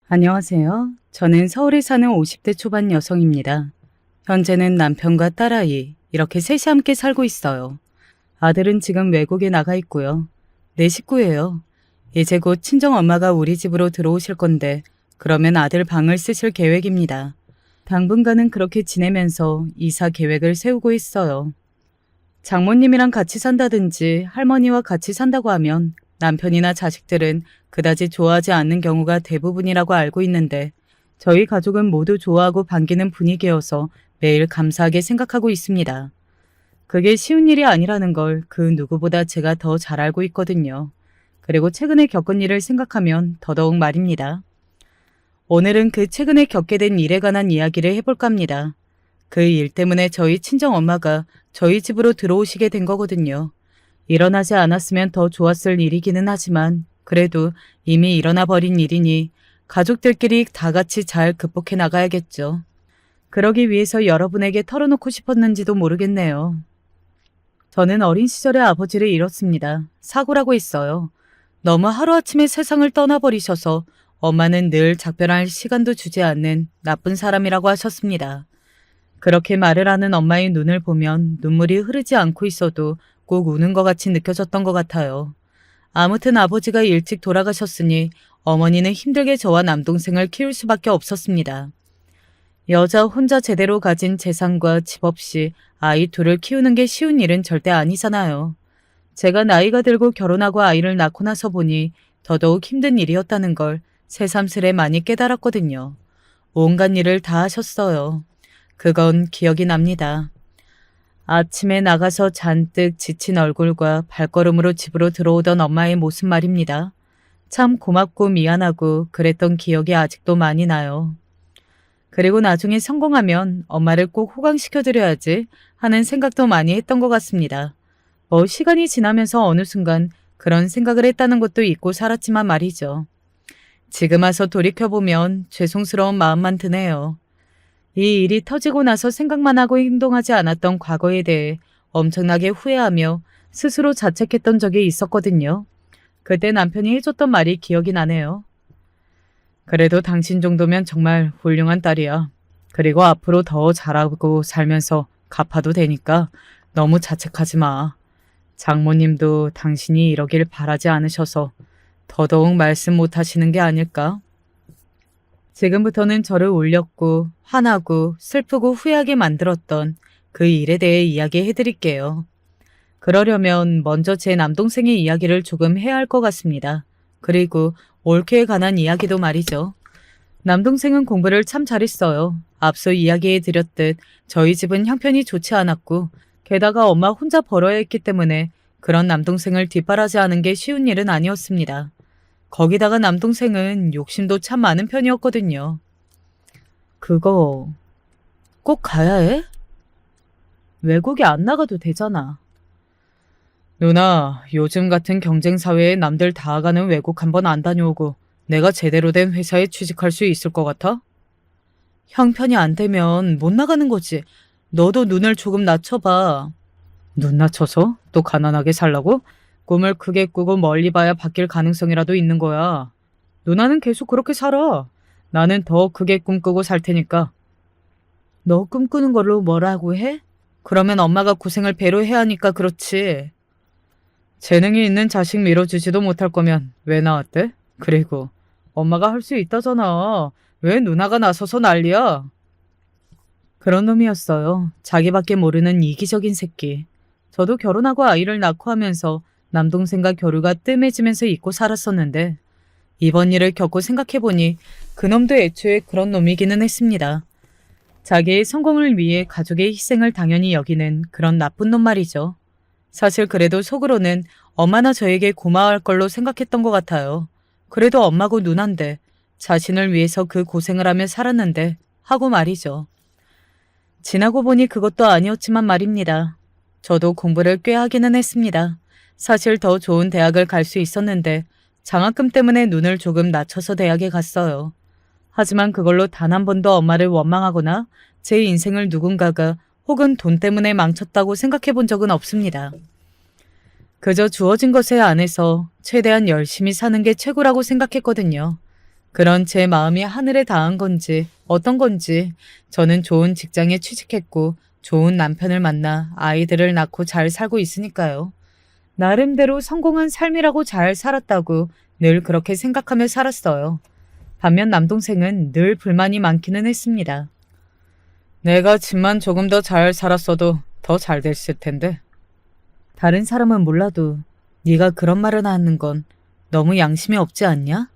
안녕하세요. 저는 서울에 사는 50대 초반 여성입니다. 현재는 남편과 딸아이, 이렇게 셋이 함께 살고 있어요. 아들은 지금 외국에 나가 있고요. 내 식구예요. 이제 곧 친정엄마가 우리 집으로 들어오실 건데, 그러면 아들 방을 쓰실 계획입니다. 당분간은 그렇게 지내면서 이사 계획을 세우고 있어요. 장모님이랑 같이 산다든지 할머니와 같이 산다고 하면 남편이나 자식들은 그다지 좋아하지 않는 경우가 대부분이라고 알고 있는데 저희 가족은 모두 좋아하고 반기는 분위기여서 매일 감사하게 생각하고 있습니다. 그게 쉬운 일이 아니라는 걸 그 누구보다 제가 더 잘 알고 있거든요. 그리고 최근에 겪은 일을 생각하면 더더욱 말입니다. 오늘은 그 최근에 겪게 된 일에 관한 이야기를 해볼까 합니다. 그 일 때문에 저희 친정엄마가 저희 집으로 들어오시게 된 거거든요. 일어나지 않았으면 더 좋았을 일이기는 하지만 그래도 이미 일어나 버린 일이니 가족들끼리 다 같이 잘 극복해 나가야겠죠. 그러기 위해서 여러분에게 털어놓고 싶었는지도 모르겠네요. 저는 어린 시절에 아버지를 잃었습니다. 사고라고 했어요. 너무 하루아침에 세상을 떠나버리셔서 엄마는 늘 작별할 시간도 주지 않는 나쁜 사람이라고 하셨습니다. 그렇게 말을 하는 엄마의 눈을 보면 눈물이 흐르지 않고 있어도 꼭 우는 것 같이 느껴졌던 것 같아요. 아무튼 아버지가 일찍 돌아가셨으니 어머니는 힘들게 저와 남동생을 키울 수밖에 없었습니다. 여자 혼자 제대로 가진 재산과 집 없이 아이 둘을 키우는 게 쉬운 일은 절대 아니잖아요. 제가 나이가 들고 결혼하고 아이를 낳고 나서 보니 더더욱 힘든 일이었다는 걸 새삼스레 많이 깨달았거든요. 온갖 일을 다 하셨어요. 그건 기억이 납니다. 아침에 나가서 잔뜩 지친 얼굴과 발걸음으로 집으로 들어오던 엄마의 모습 말입니다. 참 고맙고 미안하고 그랬던 기억이 아직도 많이 나요. 그리고 나중에 성공하면 엄마를 꼭 호강시켜드려야지 하는 생각도 많이 했던 것 같습니다. 시간이 지나면서 어느 순간 그런 생각을 했다는 것도 잊고 살았지만 말이죠. 지금 와서 돌이켜보면 죄송스러운 마음만 드네요. 이 일이 터지고 나서 생각만 하고 행동하지 않았던 과거에 대해 엄청나게 후회하며 스스로 자책했던 적이 있었거든요. 그때 남편이 해줬던 말이 기억이 나네요. 그래도 당신 정도면 정말 훌륭한 딸이야. 그리고 앞으로 더 잘하고 살면서 갚아도 되니까 너무 자책하지 마. 장모님도 당신이 이러길 바라지 않으셔서 더더욱 말씀 못 하시는 게 아닐까? 지금부터는 저를 울렸고 화나고 슬프고 후회하게 만들었던 그 일에 대해 이야기해 드릴게요. 그러려면 먼저 제 남동생의 이야기를 조금 해야 할 것 같습니다. 그리고 올케에 관한 이야기도 말이죠. 남동생은 공부를 참 잘했어요. 앞서 이야기해 드렸듯 저희 집은 형편이 좋지 않았고 게다가 엄마 혼자 벌어야 했기 때문에 그런 남동생을 뒷바라지하는 게 쉬운 일은 아니었습니다. 거기다가 남동생은 욕심도 참 많은 편이었거든요. 그거 꼭 가야 해? 외국에 안 나가도 되잖아. 누나, 요즘 같은 경쟁사회에 남들 다 가는 외국 한번 안 다녀오고 내가 제대로 된 회사에 취직할 수 있을 것 같아? 형편이 안 되면 못 나가는 거지. 너도 눈을 조금 낮춰봐. 눈 낮춰서? 또 가난하게 살라고? 꿈을 크게 꾸고 멀리 봐야 바뀔 가능성이라도 있는 거야. 누나는 계속 그렇게 살아. 나는 더 크게 꿈꾸고 살 테니까. 너 꿈꾸는 걸로 뭐라고 해? 그러면 엄마가 고생을 배로 해야 하니까 그렇지. 재능이 있는 자식 밀어주지도 못할 거면 왜 나왔대? 그리고 엄마가 할 수 있다잖아. 왜 누나가 나서서 난리야? 그런 놈이었어요. 자기밖에 모르는 이기적인 새끼. 저도 결혼하고 아이를 낳고 하면서 남동생과 교류가 뜸해지면서 잊고 살았었는데 이번 일을 겪고 생각해보니 그놈도 애초에 그런 놈이기는 했습니다. 자기의 성공을 위해 가족의 희생을 당연히 여기는 그런 나쁜 놈 말이죠. 사실 그래도 속으로는 엄마나 저에게 고마워할 걸로 생각했던 것 같아요. 그래도 엄마고 누난데 자신을 위해서 그 고생을 하며 살았는데 하고 말이죠. 지나고 보니 그것도 아니었지만 말입니다. 저도 공부를 꽤 하기는 했습니다. 사실 더 좋은 대학을 갈 수 있었는데 장학금 때문에 눈을 조금 낮춰서 대학에 갔어요. 하지만 그걸로 단 한 번도 엄마를 원망하거나 제 인생을 누군가가 혹은 돈 때문에 망쳤다고 생각해 본 적은 없습니다. 그저 주어진 것에 안에서 최대한 열심히 사는 게 최고라고 생각했거든요. 그런 제 마음이 하늘에 닿은 건지 어떤 건지 저는 좋은 직장에 취직했고 좋은 남편을 만나 아이들을 낳고 잘 살고 있으니까요. 나름대로 성공한 삶이라고 잘 살았다고 늘 그렇게 생각하며 살았어요. 반면 남동생은 늘 불만이 많기는 했습니다. 내가 집만 조금 더 잘 살았어도 더 잘 됐을 텐데. 다른 사람은 몰라도 네가 그런 말을 하는 건 너무 양심이 없지 않냐?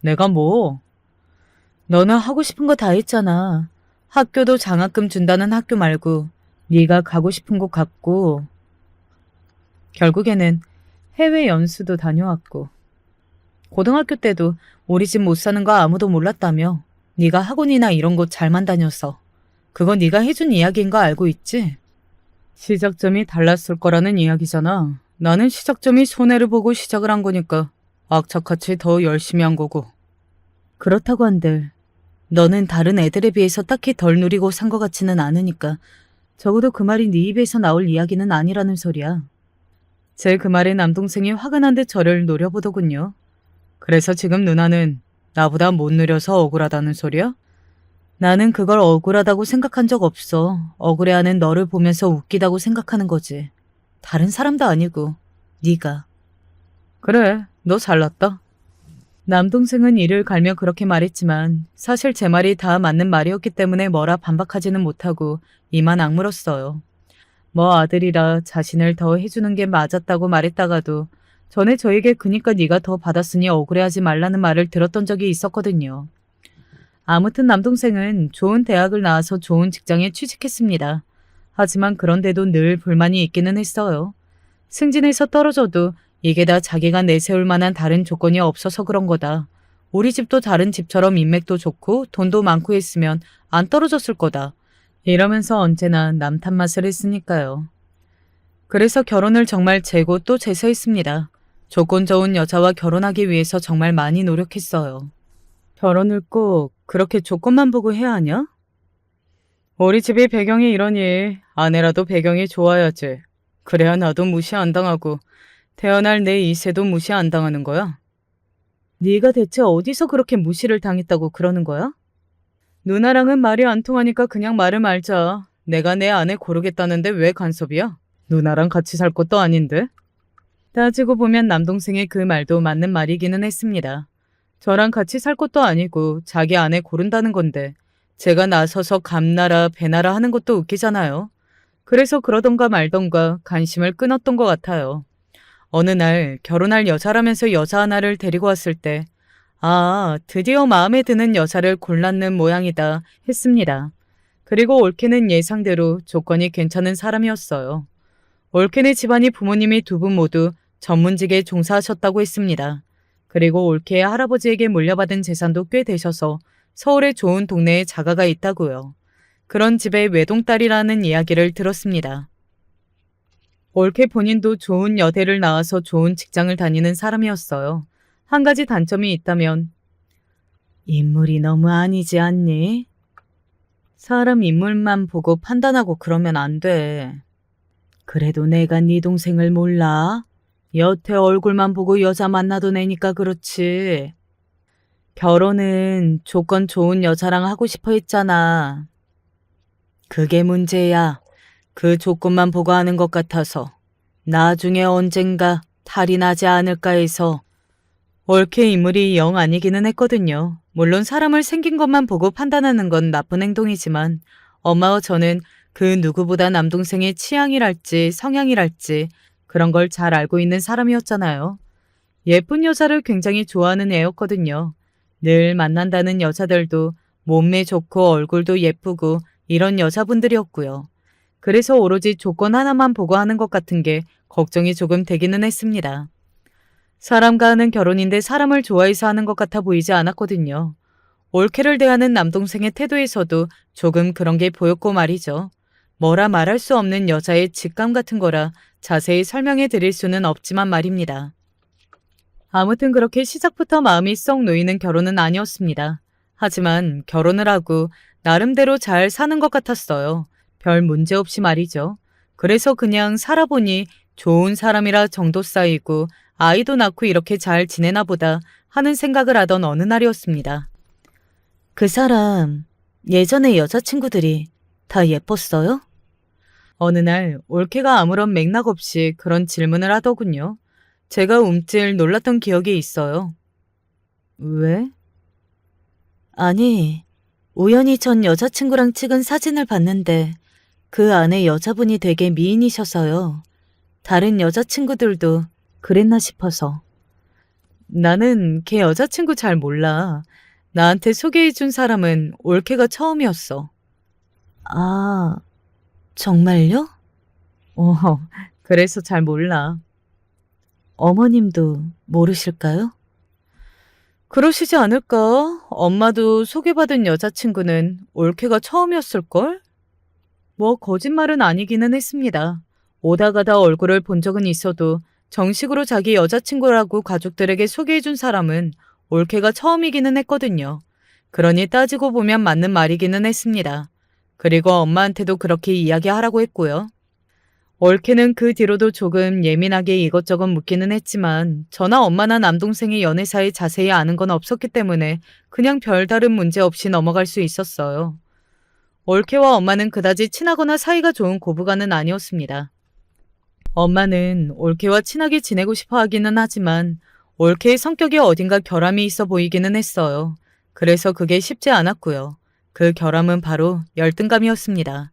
내가 뭐? 너는 하고 싶은 거 다 했잖아. 학교도 장학금 준다는 학교 말고 네가 가고 싶은 곳 갔고 결국에는 해외 연수도 다녀왔고 고등학교 때도 우리 집 못 사는 거 아무도 몰랐다며. 네가 학원이나 이런 곳 잘만 다녀서. 그건 네가 해준 이야기인 거 알고 있지? 시작점이 달랐을 거라는 이야기잖아. 나는 시작점이 손해를 보고 시작을 한 거니까 악착같이 더 열심히 한 거고. 그렇다고 한들 너는 다른 애들에 비해서 딱히 덜 누리고 산 것 같지는 않으니까 적어도 그 말이 네 입에서 나올 이야기는 아니라는 소리야. 제 그 말에 남동생이 화가 난 듯 저를 노려보더군요. 그래서 지금 누나는 나보다 못 누려서 억울하다는 소리야? 나는 그걸 억울하다고 생각한 적 없어. 억울해하는 너를 보면서 웃기다고 생각하는 거지. 다른 사람도 아니고 네가. 그래, 너 잘났다. 남동생은 이를 갈며 그렇게 말했지만 사실 제 말이 다 맞는 말이었기 때문에 뭐라 반박하지는 못하고 이만 악물었어요. 뭐 아들이라 자신을 더 해주는 게 맞았다고 말했다가도 전에 저에게 그니까 네가 더 받았으니 억울해하지 말라는 말을 들었던 적이 있었거든요. 아무튼 남동생은 좋은 대학을 나와서 좋은 직장에 취직했습니다. 하지만 그런데도 늘 불만이 있기는 했어요. 승진해서 떨어져도 이게 다 자기가 내세울 만한 다른 조건이 없어서 그런 거다. 우리 집도 다른 집처럼 인맥도 좋고 돈도 많고 했으면 안 떨어졌을 거다. 이러면서 언제나 남 탓맛을 했으니까요. 그래서 결혼을 정말 재고 또 재서했습니다. 조건 좋은 여자와 결혼하기 위해서 정말 많이 노력했어요. 결혼을 꼭 그렇게 조건만 보고 해야 하냐? 우리 집이 배경이 이러니 아내라도 배경이 좋아야지. 그래야 나도 무시 안 당하고 태어날 내 이세도 무시 안 당하는 거야. 네가 대체 어디서 그렇게 무시를 당했다고 그러는 거야? 누나랑은 말이 안 통하니까 그냥 말을 말자. 내가 내 아내 고르겠다는데 왜 간섭이야? 누나랑 같이 살 것도 아닌데. 따지고 보면 남동생의 그 말도 맞는 말이기는 했습니다. 저랑 같이 살 것도 아니고 자기 아내 고른다는 건데 제가 나서서 감나라 배나라 하는 것도 웃기잖아요. 그래서 그러던가 말던가 관심을 끊었던 것 같아요. 어느 날 결혼할 여자라면서 여자 하나를 데리고 왔을 때 아, 드디어 마음에 드는 여자를 골랐는 모양이다 했습니다. 그리고 올케는 예상대로 조건이 괜찮은 사람이었어요. 올케네 집안이 부모님이 두 분 모두 전문직에 종사하셨다고 했습니다. 그리고 올케의 할아버지에게 물려받은 재산도 꽤 되셔서 서울의 좋은 동네에 자가가 있다고요. 그런 집의 외동딸이라는 이야기를 들었습니다. 올케 본인도 좋은 여대를 나와서 좋은 직장을 다니는 사람이었어요. 한 가지 단점이 있다면 인물이 너무 아니지 않니? 사람 인물만 보고 판단하고 그러면 안 돼. 그래도 내가 네 동생을 몰라? 여태 얼굴만 보고 여자 만나던 애니까 그렇지. 결혼은 조건 좋은 여자랑 하고 싶어 했잖아. 그게 문제야. 그 조건만 보고 하는 것 같아서 나중에 언젠가 탈이 나지 않을까 해서. 올케 인물이 영 아니기는 했거든요. 물론 사람을 생긴 것만 보고 판단하는 건 나쁜 행동이지만 엄마와 저는 그 누구보다 남동생의 취향이랄지 성향이랄지 그런 걸 잘 알고 있는 사람이었잖아요. 예쁜 여자를 굉장히 좋아하는 애였거든요. 늘 만난다는 여자들도 몸매 좋고 얼굴도 예쁘고 이런 여자분들이었고요. 그래서 오로지 조건 하나만 보고 하는 것 같은 게 걱정이 조금 되기는 했습니다. 사람과 하는 결혼인데 사람을 좋아해서 하는 것 같아 보이지 않았거든요. 올케를 대하는 남동생의 태도에서도 조금 그런 게 보였고 말이죠. 뭐라 말할 수 없는 여자의 직감 같은 거라 자세히 설명해 드릴 수는 없지만 말입니다. 아무튼 그렇게 시작부터 마음이 썩 놓이는 결혼은 아니었습니다. 하지만 결혼을 하고 나름대로 잘 사는 것 같았어요. 별 문제 없이 말이죠. 그래서 그냥 살아보니 좋은 사람이라 정도 쌓이고 아이도 낳고 이렇게 잘 지내나 보다 하는 생각을 하던 어느 날이었습니다. 그 사람 예전에 여자친구들이 다 예뻤어요? 어느 날 올케가 아무런 맥락 없이 그런 질문을 하더군요. 제가 움찔 놀랐던 기억이 있어요. 왜? 아니, 우연히 전 여자친구랑 찍은 사진을 봤는데 그 안에 여자분이 되게 미인이셔서요. 다른 여자친구들도 그랬나 싶어서. 나는 걔 여자친구 잘 몰라. 나한테 소개해준 사람은 올케가 처음이었어. 아, 정말요? 어, 그래서 잘 몰라. 어머님도 모르실까요? 그러시지 않을까? 엄마도 소개받은 여자친구는 올케가 처음이었을걸? 뭐 거짓말은 아니기는 했습니다. 오다 가다 얼굴을 본 적은 있어도 정식으로 자기 여자친구라고 가족들에게 소개해준 사람은 올케가 처음이기는 했거든요. 그러니 따지고 보면 맞는 말이기는 했습니다. 그리고 엄마한테도 그렇게 이야기하라고 했고요. 올케는 그 뒤로도 조금 예민하게 이것저것 묻기는 했지만 저나 엄마나 남동생의 연애사에 자세히 아는 건 없었기 때문에 그냥 별다른 문제 없이 넘어갈 수 있었어요. 올케와 엄마는 그다지 친하거나 사이가 좋은 고부간은 아니었습니다. 엄마는 올케와 친하게 지내고 싶어 하기는 하지만 올케의 성격이 어딘가 결함이 있어 보이기는 했어요. 그래서 그게 쉽지 않았고요. 그 결함은 바로 열등감이었습니다.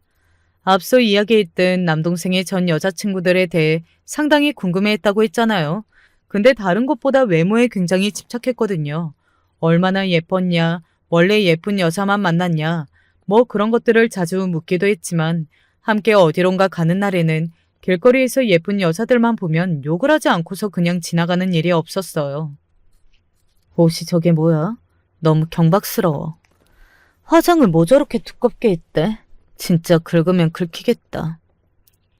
앞서 이야기했던 남동생의 전 여자친구들에 대해 상당히 궁금해했다고 했잖아요. 근데 다른 것보다 외모에 굉장히 집착했거든요. 얼마나 예뻤냐, 원래 예쁜 여자만 만났냐, 뭐 그런 것들을 자주 묻기도 했지만 함께 어디론가 가는 날에는 길거리에서 예쁜 여자들만 보면 욕을 하지 않고서 그냥 지나가는 일이 없었어요. 옷이 저게 뭐야? 너무 경박스러워. 화장을 뭐 저렇게 두껍게 했대? 진짜 긁으면 긁히겠다.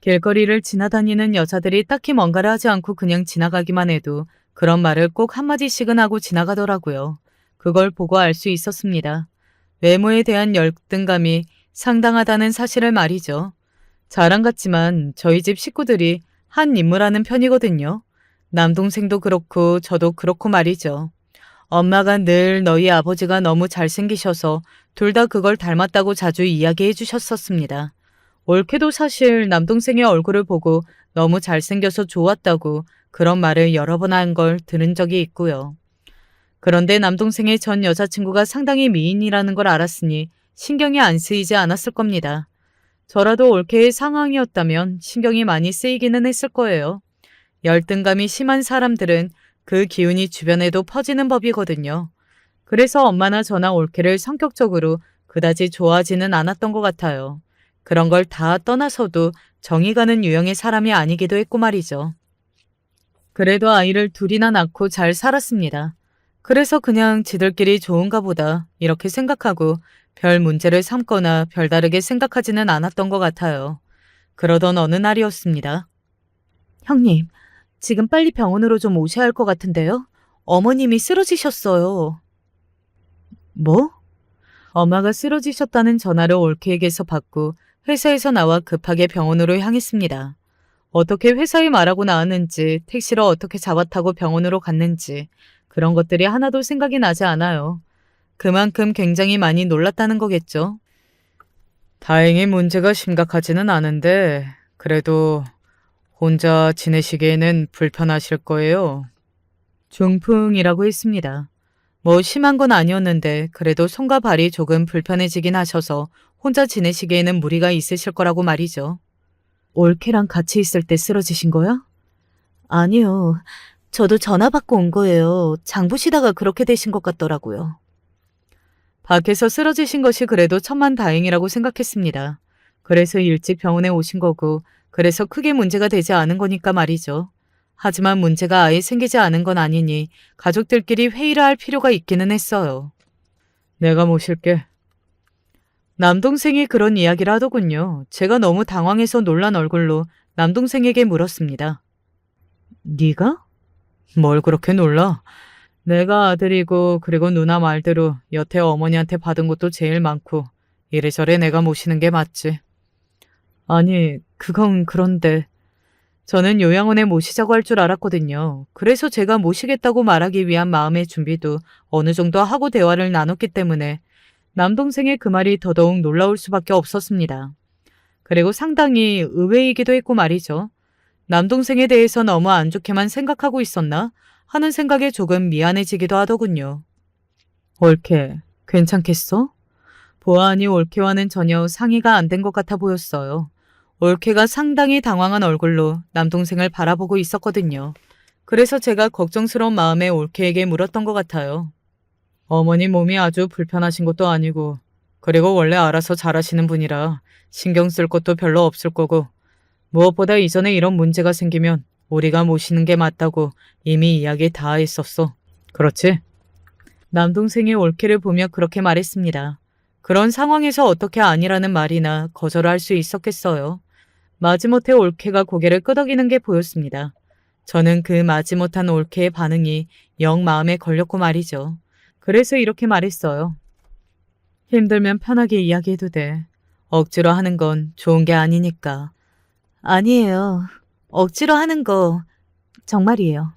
길거리를 지나다니는 여자들이 딱히 뭔가를 하지 않고 그냥 지나가기만 해도 그런 말을 꼭 한마디씩은 하고 지나가더라고요. 그걸 보고 알 수 있었습니다. 외모에 대한 열등감이 상당하다는 사실을 말이죠. 자랑 같지만 저희 집 식구들이 한 인물하는 편이거든요. 남동생도 그렇고 저도 그렇고 말이죠. 엄마가 늘 너희 아버지가 너무 잘생기셔서 둘 다 그걸 닮았다고 자주 이야기해 주셨었습니다. 올케도 사실 남동생의 얼굴을 보고 너무 잘생겨서 좋았다고 그런 말을 여러 번 한 걸 들은 적이 있고요. 그런데 남동생의 전 여자친구가 상당히 미인이라는 걸 알았으니 신경이 안 쓰이지 않았을 겁니다. 저라도 올케의 상황이었다면 신경이 많이 쓰이기는 했을 거예요. 열등감이 심한 사람들은 그 기운이 주변에도 퍼지는 법이거든요. 그래서 엄마나 저나 올케를 성격적으로 그다지 좋아하지는 않았던 것 같아요. 그런 걸 다 떠나서도 정이 가는 유형의 사람이 아니기도 했고 말이죠. 그래도 아이를 둘이나 낳고 잘 살았습니다. 그래서 그냥 지들끼리 좋은가 보다 이렇게 생각하고 별 문제를 삼거나 별다르게 생각하지는 않았던 것 같아요. 그러던 어느 날이었습니다. 형님, 지금 빨리 병원으로 좀 오셔야 할 것 같은데요? 어머님이 쓰러지셨어요. 뭐? 엄마가 쓰러지셨다는 전화를 올케에게서 받고 회사에서 나와 급하게 병원으로 향했습니다. 어떻게 회사에 말하고 나왔는지, 택시를 어떻게 잡아타고 병원으로 갔는지 그런 것들이 하나도 생각이 나지 않아요. 그만큼 굉장히 많이 놀랐다는 거겠죠. 다행히 문제가 심각하지는 않은데 그래도 혼자 지내시기에는 불편하실 거예요. 중풍이라고 했습니다. 뭐 심한 건 아니었는데 그래도 손과 발이 조금 불편해지긴 하셔서 혼자 지내시기에는 무리가 있으실 거라고 말이죠. 올케랑 같이 있을 때 쓰러지신 거야? 아니요. 저도 전화 받고 온 거예요. 장 보시다가 그렇게 되신 것 같더라고요. 밖에서 쓰러지신 것이 그래도 천만다행이라고 생각했습니다. 그래서 일찍 병원에 오신 거고 그래서 크게 문제가 되지 않은 거니까 말이죠. 하지만 문제가 아예 생기지 않은 건 아니니 가족들끼리 회의를 할 필요가 있기는 했어요. 내가 모실게. 남동생이 그런 이야기를 하더군요. 제가 너무 당황해서 놀란 얼굴로 남동생에게 물었습니다. 네가? 뭘 그렇게 놀라? 내가 아들이고 그리고 누나 말대로 여태 어머니한테 받은 것도 제일 많고 이래저래 내가 모시는 게 맞지. 아니, 그건 그런데 저는 요양원에 모시자고 할 줄 알았거든요. 그래서 제가 모시겠다고 말하기 위한 마음의 준비도 어느 정도 하고 대화를 나눴기 때문에 남동생의 그 말이 더더욱 놀라울 수밖에 없었습니다. 그리고 상당히 의외이기도 했고 말이죠. 남동생에 대해서 너무 안 좋게만 생각하고 있었나 하는 생각에 조금 미안해지기도 하더군요. 올케, 괜찮겠어? 보아하니 올케와는 전혀 상의가 안 된 것 같아 보였어요. 올케가 상당히 당황한 얼굴로 남동생을 바라보고 있었거든요. 그래서 제가 걱정스러운 마음에 올케에게 물었던 것 같아요. 어머니 몸이 아주 불편하신 것도 아니고, 그리고 원래 알아서 잘하시는 분이라 신경 쓸 것도 별로 없을 거고, 무엇보다 이전에 이런 문제가 생기면 우리가 모시는 게 맞다고 이미 이야기 다 했었어. 그렇지? 남동생이 올케를 보며 그렇게 말했습니다. 그런 상황에서 어떻게 아니라는 말이나 거절할 수 있었겠어요. 마지못해 올케가 고개를 끄덕이는 게 보였습니다. 저는 그 마지못한 올케의 반응이 영 마음에 걸렸고 말이죠. 그래서 이렇게 말했어요. 힘들면 편하게 이야기해도 돼. 억지로 하는 건 좋은 게 아니니까. 아니에요. 억지로 하는 거 정말이에요.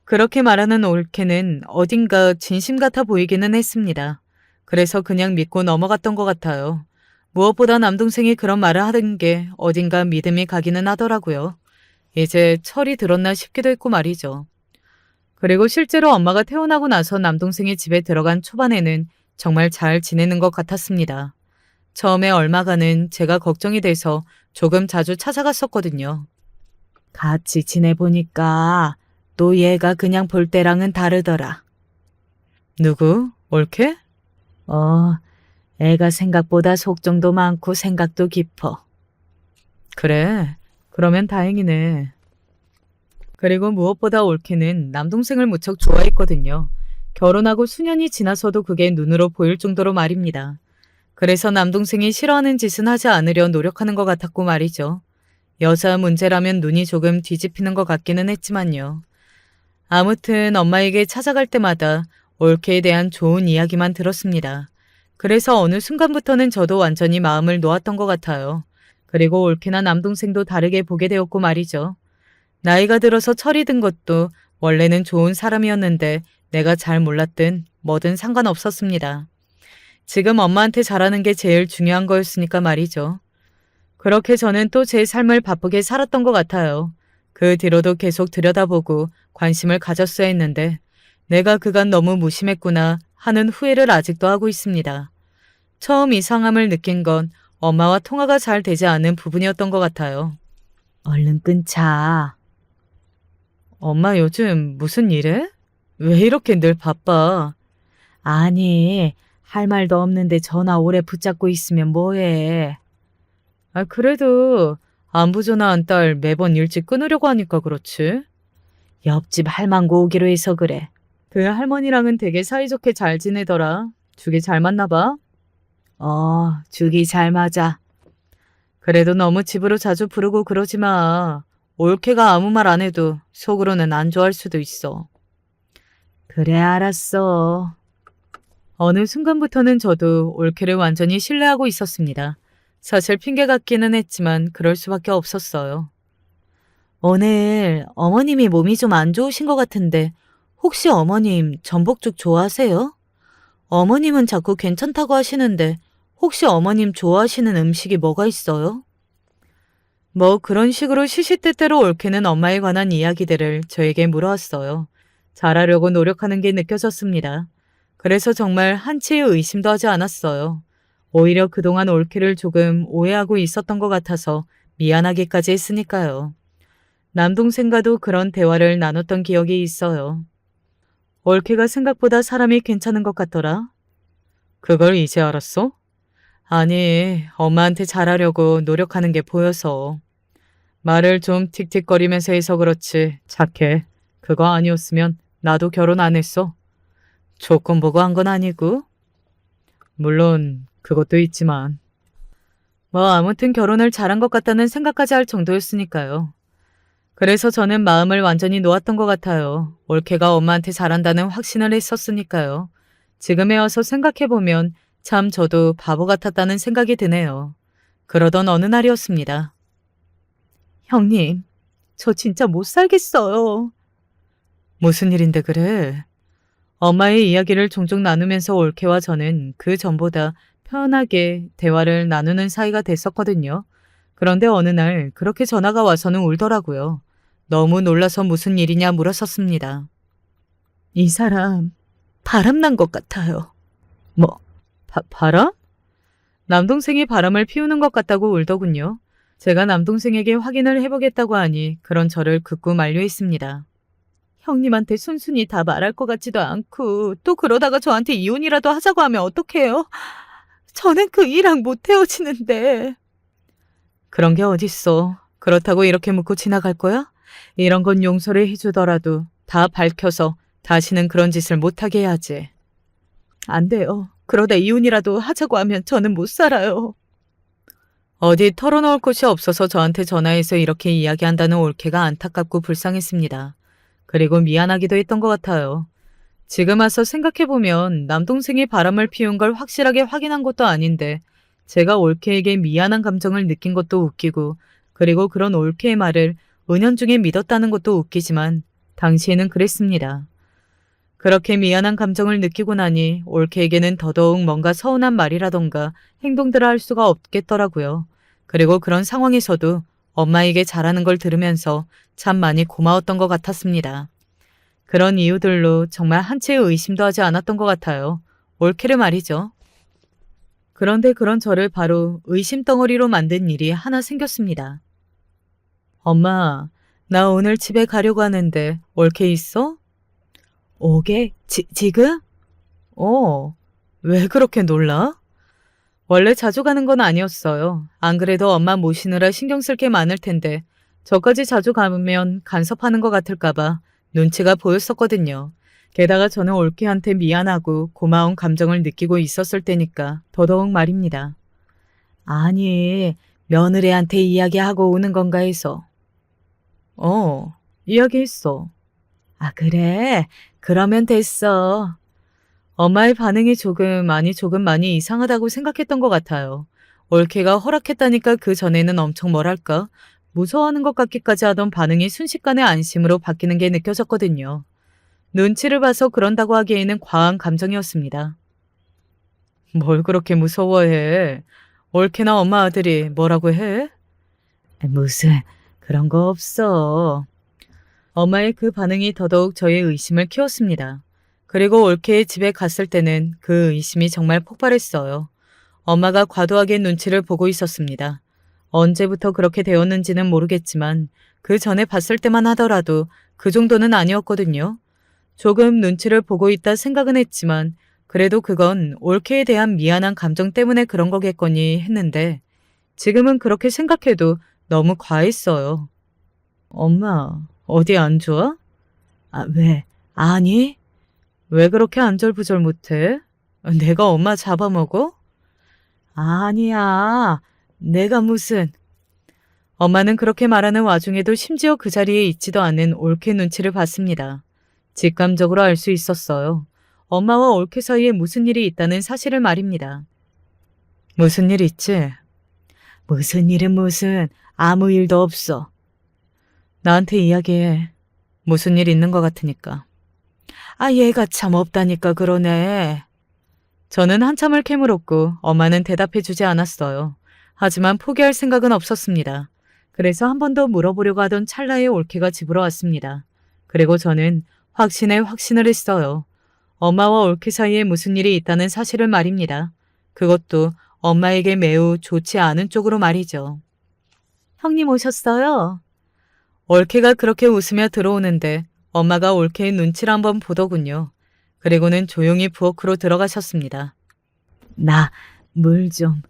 그렇게 말하는 올케는 어딘가 진심 같아 보이기는 했습니다. 그래서 그냥 믿고 넘어갔던 것 같아요. 무엇보다 남동생이 그런 말을 하던 게 어딘가 믿음이 가기는 하더라고요. 이제 철이 들었나 싶기도 했고 말이죠. 그리고 실제로 엄마가 퇴원하고 나서 남동생이 집에 들어간 초반에는 정말 잘 지내는 것 같았습니다. 처음에 얼마간은 제가 걱정이 돼서 조금 자주 찾아갔었거든요. 같이 지내보니까 또 얘가 그냥 볼 때랑은 다르더라. 누구? 올케? 애가 생각보다 속정도 많고 생각도 깊어. 그래. 그러면 다행이네. 그리고 무엇보다 올케는 남동생을 무척 좋아했거든요. 결혼하고 수년이 지나서도 그게 눈으로 보일 정도로 말입니다. 그래서 남동생이 싫어하는 짓은 하지 않으려 노력하는 것 같았고 말이죠. 여자 문제라면 눈이 조금 뒤집히는 것 같기는 했지만요. 아무튼 엄마에게 찾아갈 때마다 올케에 대한 좋은 이야기만 들었습니다. 그래서 어느 순간부터는 저도 완전히 마음을 놓았던 것 같아요. 그리고 올케나 남동생도 다르게 보게 되었고 말이죠. 나이가 들어서 철이 든 것도 원래는 좋은 사람이었는데 내가 잘 몰랐든 뭐든 상관없었습니다. 지금 엄마한테 잘하는 게 제일 중요한 거였으니까 말이죠. 그렇게 저는 또 제 삶을 바쁘게 살았던 것 같아요. 그 뒤로도 계속 들여다보고 관심을 가졌어야 했는데 내가 그간 너무 무심했구나 하는 후회를 아직도 하고 있습니다. 처음 이상함을 느낀 건 엄마와 통화가 잘 되지 않은 부분이었던 것 같아요. 얼른 끊자. 엄마 요즘 무슨 일해? 왜 이렇게 늘 바빠? 아니, 할 말도 없는데 전화 오래 붙잡고 있으면 뭐해. 그래도 안부 전화한 딸 매번 일찍 끊으려고 하니까 그렇지. 옆집 할망구 오기로 해서 그래. 그 할머니랑은 되게 사이좋게 잘 지내더라. 죽이 잘 맞나 봐. 죽이 잘 맞아. 그래도 너무 집으로 자주 부르고 그러지 마. 올케가 아무 말 안 해도 속으로는 안 좋아할 수도 있어. 그래, 알았어. 어느 순간부터는 저도 올케를 완전히 신뢰하고 있었습니다. 사실 핑계 같기는 했지만 그럴 수밖에 없었어요. 오늘 어머님이 몸이 좀 안 좋으신 것 같은데 혹시 어머님 전복죽 좋아하세요? 어머님은 자꾸 괜찮다고 하시는데 혹시 어머님 좋아하시는 음식이 뭐가 있어요? 뭐 그런 식으로 시시때때로 올케는 엄마에 관한 이야기들을 저에게 물어왔어요. 잘하려고 노력하는 게 느껴졌습니다. 그래서 정말 한치의 의심도 하지 않았어요. 오히려 그동안 올케를 조금 오해하고 있었던 것 같아서 미안하기까지 했으니까요. 남동생과도 그런 대화를 나눴던 기억이 있어요. 올케가 생각보다 사람이 괜찮은 것 같더라. 그걸 이제 알았어? 아니, 엄마한테 잘하려고 노력하는 게 보여서. 말을 좀 틱틱거리면서 해서 그렇지 착해. 그거 아니었으면 나도 결혼 안 했어. 조건 보고 한 건 아니고. 물론 그것도 있지만. 뭐 아무튼 결혼을 잘한 것 같다는 생각까지 할 정도였으니까요. 그래서 저는 마음을 완전히 놓았던 것 같아요. 올케가 엄마한테 잘한다는 확신을 했었으니까요. 지금에 와서 생각해보면 참 저도 바보 같았다는 생각이 드네요. 그러던 어느 날이었습니다. 형님, 저 진짜 못 살겠어요. 무슨 일인데 그래? 엄마의 이야기를 종종 나누면서 올케와 저는 그 전보다 편하게 대화를 나누는 사이가 됐었거든요. 그런데 어느 날 그렇게 전화가 와서는 울더라고요. 너무 놀라서 무슨 일이냐 물었었습니다. 이 사람 바람난 것 같아요. 뭐, 바람? 남동생이 바람을 피우는 것 같다고 울더군요. 제가 남동생에게 확인을 해보겠다고 하니 그런 저를 극구 만류했습니다. 형님한테 순순히 다 말할 것 같지도 않고 또 그러다가 저한테 이혼이라도 하자고 하면 어떡해요? 저는 그 이랑 못 헤어지는데. 그런 게 어딨어. 그렇다고 이렇게 묻고 지나갈 거야? 이런 건 용서를 해주더라도 다 밝혀서 다시는 그런 짓을 못하게 해야지. 안 돼요. 그러다 이혼이라도 하자고 하면 저는 못 살아요. 어디 털어놓을 곳이 없어서 저한테 전화해서 이렇게 이야기한다는 올케가 안타깝고 불쌍했습니다. 그리고 미안하기도 했던 것 같아요. 지금 와서 생각해보면 남동생이 바람을 피운 걸 확실하게 확인한 것도 아닌데 제가 올케에게 미안한 감정을 느낀 것도 웃기고 그리고 그런 올케의 말을 은연중에 믿었다는 것도 웃기지만 당시에는 그랬습니다. 그렇게 미안한 감정을 느끼고 나니 올케에게는 더더욱 뭔가 서운한 말이라던가 행동들을 할 수가 없겠더라고요. 그리고 그런 상황에서도 엄마에게 잘하는 걸 들으면서 참 많이 고마웠던 것 같았습니다. 그런 이유들로 정말 한치의 의심도 하지 않았던 것 같아요. 올케를 말이죠. 그런데 그런 저를 바로 의심덩어리로 만든 일이 하나 생겼습니다. 엄마, 나 오늘 집에 가려고 하는데 올케 있어? 오게? 지금? 왜 그렇게 놀라? 원래 자주 가는 건 아니었어요. 안 그래도 엄마 모시느라 신경 쓸 게 많을 텐데 저까지 자주 가면 간섭하는 것 같을까봐 눈치가 보였었거든요. 게다가 저는 올케한테 미안하고 고마운 감정을 느끼고 있었을 때니까 더더욱 말입니다. 아니, 며느리한테 이야기하고 오는 건가 해서. 이야기했어. 아, 그래? 그러면 됐어. 엄마의 반응이 조금 많이 이상하다고 생각했던 것 같아요. 올케가 허락했다니까 그 전에는 엄청 뭐랄까 무서워하는 것 같기까지 하던 반응이 순식간에 안심으로 바뀌는 게 느껴졌거든요. 눈치를 봐서 그런다고 하기에는 과한 감정이었습니다. 뭘 그렇게 무서워해? 올케나 엄마 아들이 뭐라고 해? 무슨 그런 거 없어. 엄마의 그 반응이 더더욱 저의 의심을 키웠습니다. 그리고 올케의 집에 갔을 때는 그 의심이 정말 폭발했어요. 엄마가 과도하게 눈치를 보고 있었습니다. 언제부터 그렇게 되었는지는 모르겠지만 그 전에 봤을 때만 하더라도 그 정도는 아니었거든요. 조금 눈치를 보고 있다 생각은 했지만 그래도 그건 올케에 대한 미안한 감정 때문에 그런 거겠거니 했는데 지금은 그렇게 생각해도 너무 과했어요. 엄마, 어디 안 좋아? 아, 왜? 아니? 왜 그렇게 안절부절 못해? 내가 엄마 잡아먹어? 아니야. 내가 무슨. 엄마는 그렇게 말하는 와중에도 심지어 그 자리에 있지도 않은 올케 눈치를 봤습니다. 직감적으로 알 수 있었어요. 엄마와 올케 사이에 무슨 일이 있다는 사실을 말입니다. 무슨 일 있지? 무슨 일은 무슨. 아무 일도 없어. 나한테 이야기해. 무슨 일 있는 것 같으니까. 아, 얘가 참 없다니까 그러네. 저는 한참을 캐물었고 엄마는 대답해주지 않았어요. 하지만 포기할 생각은 없었습니다. 그래서 한 번 더 물어보려고 하던 찰나에 올케가 집으로 왔습니다. 그리고 저는 확신을 했어요. 엄마와 올케 사이에 무슨 일이 있다는 사실을 말입니다. 그것도 엄마에게 매우 좋지 않은 쪽으로 말이죠. 형님 오셨어요? 올케가 그렇게 웃으며 들어오는데 엄마가 올케의 눈치를 한번 보더군요. 그리고는 조용히 부엌으로 들어가셨습니다. 나 물 좀.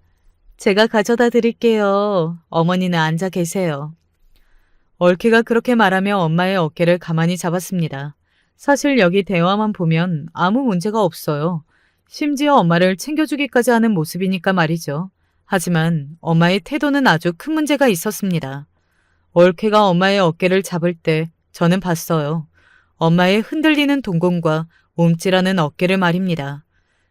제가 가져다 드릴게요. 어머니는 앉아 계세요. 올케가 그렇게 말하며 엄마의 어깨를 가만히 잡았습니다. 사실 여기 대화만 보면 아무 문제가 없어요. 심지어 엄마를 챙겨주기까지 하는 모습이니까 말이죠. 하지만 엄마의 태도는 아주 큰 문제가 있었습니다. 올케가 엄마의 어깨를 잡을 때 저는 봤어요. 엄마의 흔들리는 동공과 움찔하는 어깨를 말입니다.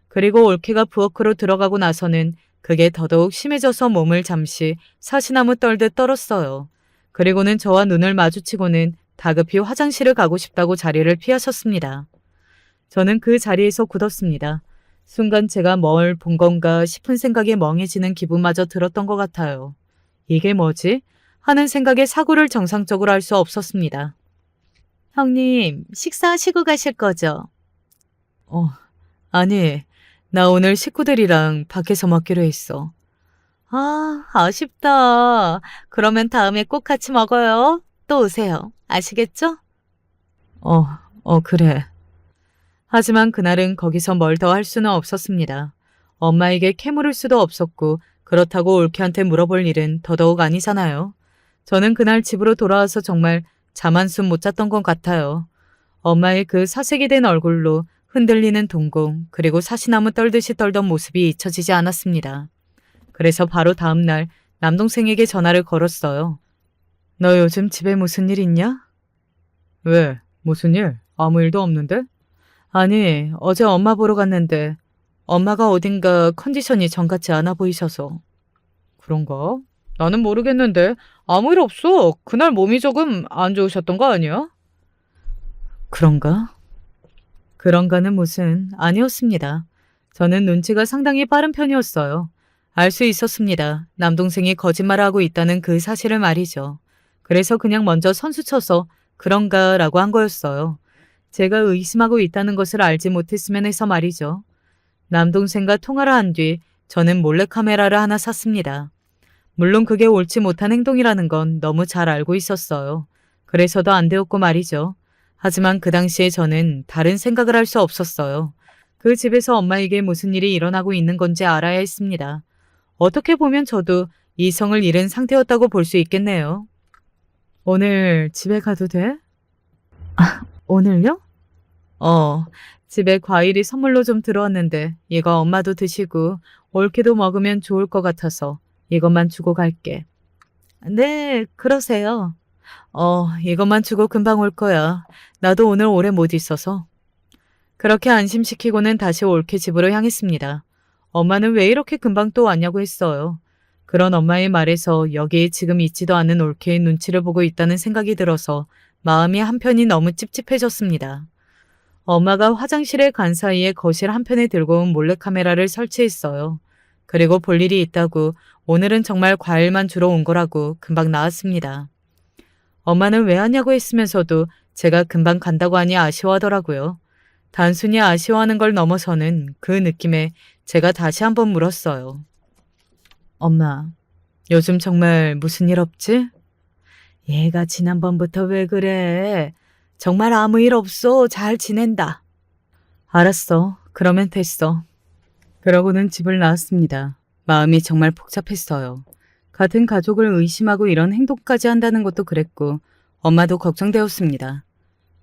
그리고 올케가 부엌으로 들어가고 나서는 그게 더더욱 심해져서 몸을 잠시 사시나무 떨듯 떨었어요. 그리고는 저와 눈을 마주치고는 다급히 화장실을 가고 싶다고 자리를 피하셨습니다. 저는 그 자리에서 굳었습니다. 순간 제가 뭘 본 건가 싶은 생각에 멍해지는 기분마저 들었던 것 같아요. 이게 뭐지? 하는 생각에 사고를 정상적으로 할 수 없었습니다. 형님, 식사하시고 가실 거죠? 아니, 나 오늘 식구들이랑 밖에서 먹기로 했어. 아, 아쉽다. 그러면 다음에 꼭 같이 먹어요. 또 오세요. 아시겠죠? 그래. 하지만 그날은 거기서 뭘 더 할 수는 없었습니다. 엄마에게 캐물을 수도 없었고 그렇다고 올케한테 물어볼 일은 더더욱 아니잖아요. 저는 그날 집으로 돌아와서 정말 잠 한숨 못 잤던 것 같아요. 엄마의 그 사색이 된 얼굴로 흔들리는 동공 그리고 사시나무 떨듯이 떨던 모습이 잊혀지지 않았습니다. 그래서 바로 다음 날 남동생에게 전화를 걸었어요. 너 요즘 집에 무슨 일 있냐? 왜? 무슨 일? 아무 일도 없는데? 아니, 어제 엄마 보러 갔는데 엄마가 어딘가 컨디션이 정 같지 않아 보이셔서. 그런가? 나는 모르겠는데 아무 일 없어. 그날 몸이 조금 안 좋으셨던 거 아니야? 그런가? 그런가는 무슨 아니었습니다. 저는 눈치가 상당히 빠른 편이었어요. 알 수 있었습니다. 남동생이 거짓말을 하고 있다는 그 사실을 말이죠. 그래서 그냥 먼저 선수쳐서 그런가라고 한 거였어요. 제가 의심하고 있다는 것을 알지 못했으면 해서 말이죠. 남동생과 통화를 한 뒤 저는 몰래카메라를 하나 샀습니다. 물론 그게 옳지 못한 행동이라는 건 너무 잘 알고 있었어요. 그래서도 안 되었고 말이죠. 하지만 그 당시에 저는 다른 생각을 할 수 없었어요. 그 집에서 엄마에게 무슨 일이 일어나고 있는 건지 알아야 했습니다. 어떻게 보면 저도 이성을 잃은 상태였다고 볼 수 있겠네요. 오늘 집에 가도 돼? 오늘요? 집에 과일이 선물로 좀 들어왔는데 이거 엄마도 드시고 올케도 먹으면 좋을 것 같아서 이것만 주고 갈게. 네, 그러세요. 이것만 주고 금방 올 거야. 나도 오늘 오래 못 있어서. 그렇게 안심시키고는 다시 올케 집으로 향했습니다. 엄마는 왜 이렇게 금방 또 왔냐고 했어요. 그런 엄마의 말에서 여기에 지금 있지도 않은 올케의 눈치를 보고 있다는 생각이 들어서 마음이 한편이 너무 찝찝해졌습니다. 엄마가 화장실에 간 사이에 거실 한편에 들고 온 몰래카메라를 설치했어요. 그리고 볼 일이 있다고 오늘은 정말 과일만 주러 온 거라고 금방 나왔습니다. 엄마는 왜 하냐고 했으면서도 제가 금방 간다고 하니 아쉬워하더라고요. 단순히 아쉬워하는 걸 넘어서는 그 느낌에 제가 다시 한번 물었어요. 엄마, 요즘 정말 무슨 일 없지? 얘가 지난번부터 왜 그래? 정말 아무 일 없어. 잘 지낸다. 알았어. 그러면 됐어. 그러고는 집을 나왔습니다. 마음이 정말 복잡했어요. 같은 가족을 의심하고 이런 행동까지 한다는 것도 그랬고 엄마도 걱정되었습니다.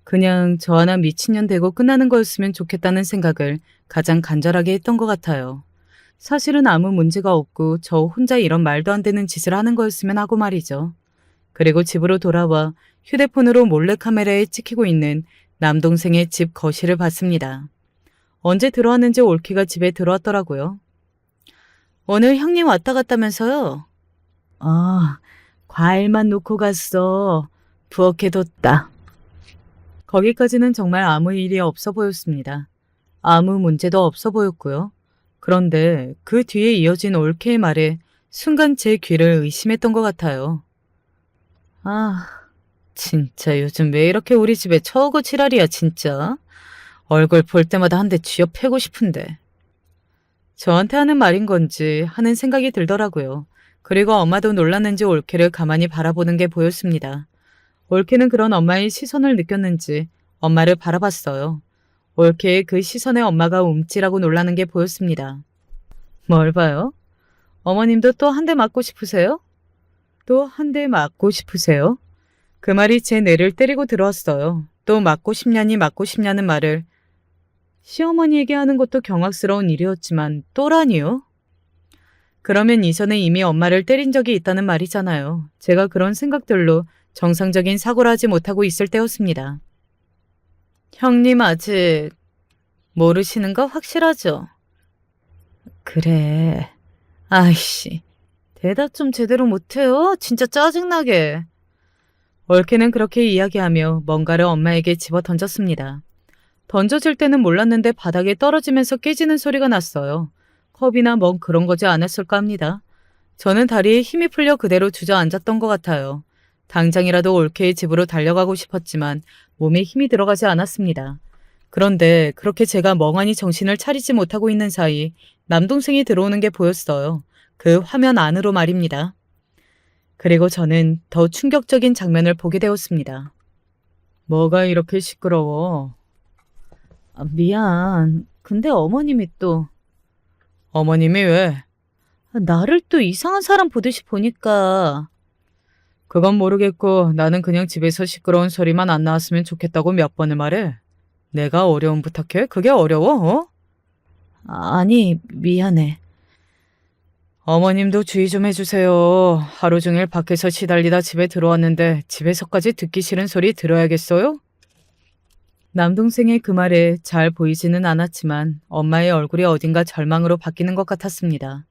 그냥 저 하나 미친년 되고 끝나는 거였으면 좋겠다는 생각을 가장 간절하게 했던 것 같아요. 사실은 아무 문제가 없고 저 혼자 이런 말도 안 되는 짓을 하는 거였으면 하고 말이죠. 그리고 집으로 돌아와 휴대폰으로 몰래카메라에 찍히고 있는 남동생의 집 거실을 봤습니다. 언제 들어왔는지 올키가 집에 들어왔더라고요. 오늘 형님 왔다 갔다면서요? 과일만 놓고 갔어. 부엌에뒀다. 거기까지는 정말 아무 일이 없어 보였습니다. 아무 문제도 없어 보였고요. 그런데 그 뒤에 이어진 올케의 말에 순간 제 귀를 의심했던 것 같아요. 진짜 요즘 왜 이렇게 우리 집에 처우고 지랄이야 진짜. 얼굴 볼 때마다 한 대 쥐어 패고 싶은데. 저한테 하는 말인 건지 하는 생각이 들더라고요. 그리고 엄마도 놀랐는지 올케를 가만히 바라보는 게 보였습니다. 올케는 그런 엄마의 시선을 느꼈는지 엄마를 바라봤어요. 올케의 그 시선에 엄마가 움찔하고 놀라는 게 보였습니다. 뭘 봐요? 어머님도 또 한 대 맞고 싶으세요? 또 한 대 맞고 싶으세요? 그 말이 제 뇌를 때리고 들어왔어요. 또 맞고 싶냐니 맞고 싶냐는 말을 시어머니에게 하는 것도 경악스러운 일이었지만 또라니요? 그러면 이전에 이미 엄마를 때린 적이 있다는 말이잖아요. 제가 그런 생각들로 정상적인 사고를 하지 못하고 있을 때였습니다. 형님 아직 모르시는 거 확실하죠? 그래. 아이씨. 대답 좀 제대로 못해요? 진짜 짜증나게. 올케는 그렇게 이야기하며 뭔가를 엄마에게 집어 던졌습니다. 던져질 때는 몰랐는데 바닥에 떨어지면서 깨지는 소리가 났어요. 컵이나 뭐 그런 거지 않았을까 합니다. 저는 다리에 힘이 풀려 그대로 주저앉았던 것 같아요. 당장이라도 올케의 집으로 달려가고 싶었지만 몸에 힘이 들어가지 않았습니다. 그런데 그렇게 제가 멍하니 정신을 차리지 못하고 있는 사이 남동생이 들어오는 게 보였어요. 그 화면 안으로 말입니다. 그리고 저는 더 충격적인 장면을 보게 되었습니다. 뭐가 이렇게 시끄러워? 미안. 근데 어머님이 또 어머님이 왜? 나를 또 이상한 사람 보듯이 보니까 그건 모르겠고 나는 그냥 집에서 시끄러운 소리만 안 나왔으면 좋겠다고 몇 번을 말해. 내가 어려움 부탁해? 그게 어려워? 어? 아니, 미안해. 어머님도 주의 좀 해주세요. 하루 종일 밖에서 시달리다 집에 들어왔는데 집에서까지 듣기 싫은 소리 들어야겠어요? 남동생의 그 말에 잘 보이지는 않았지만 엄마의 얼굴이 어딘가 절망으로 바뀌는 것 같았습니다.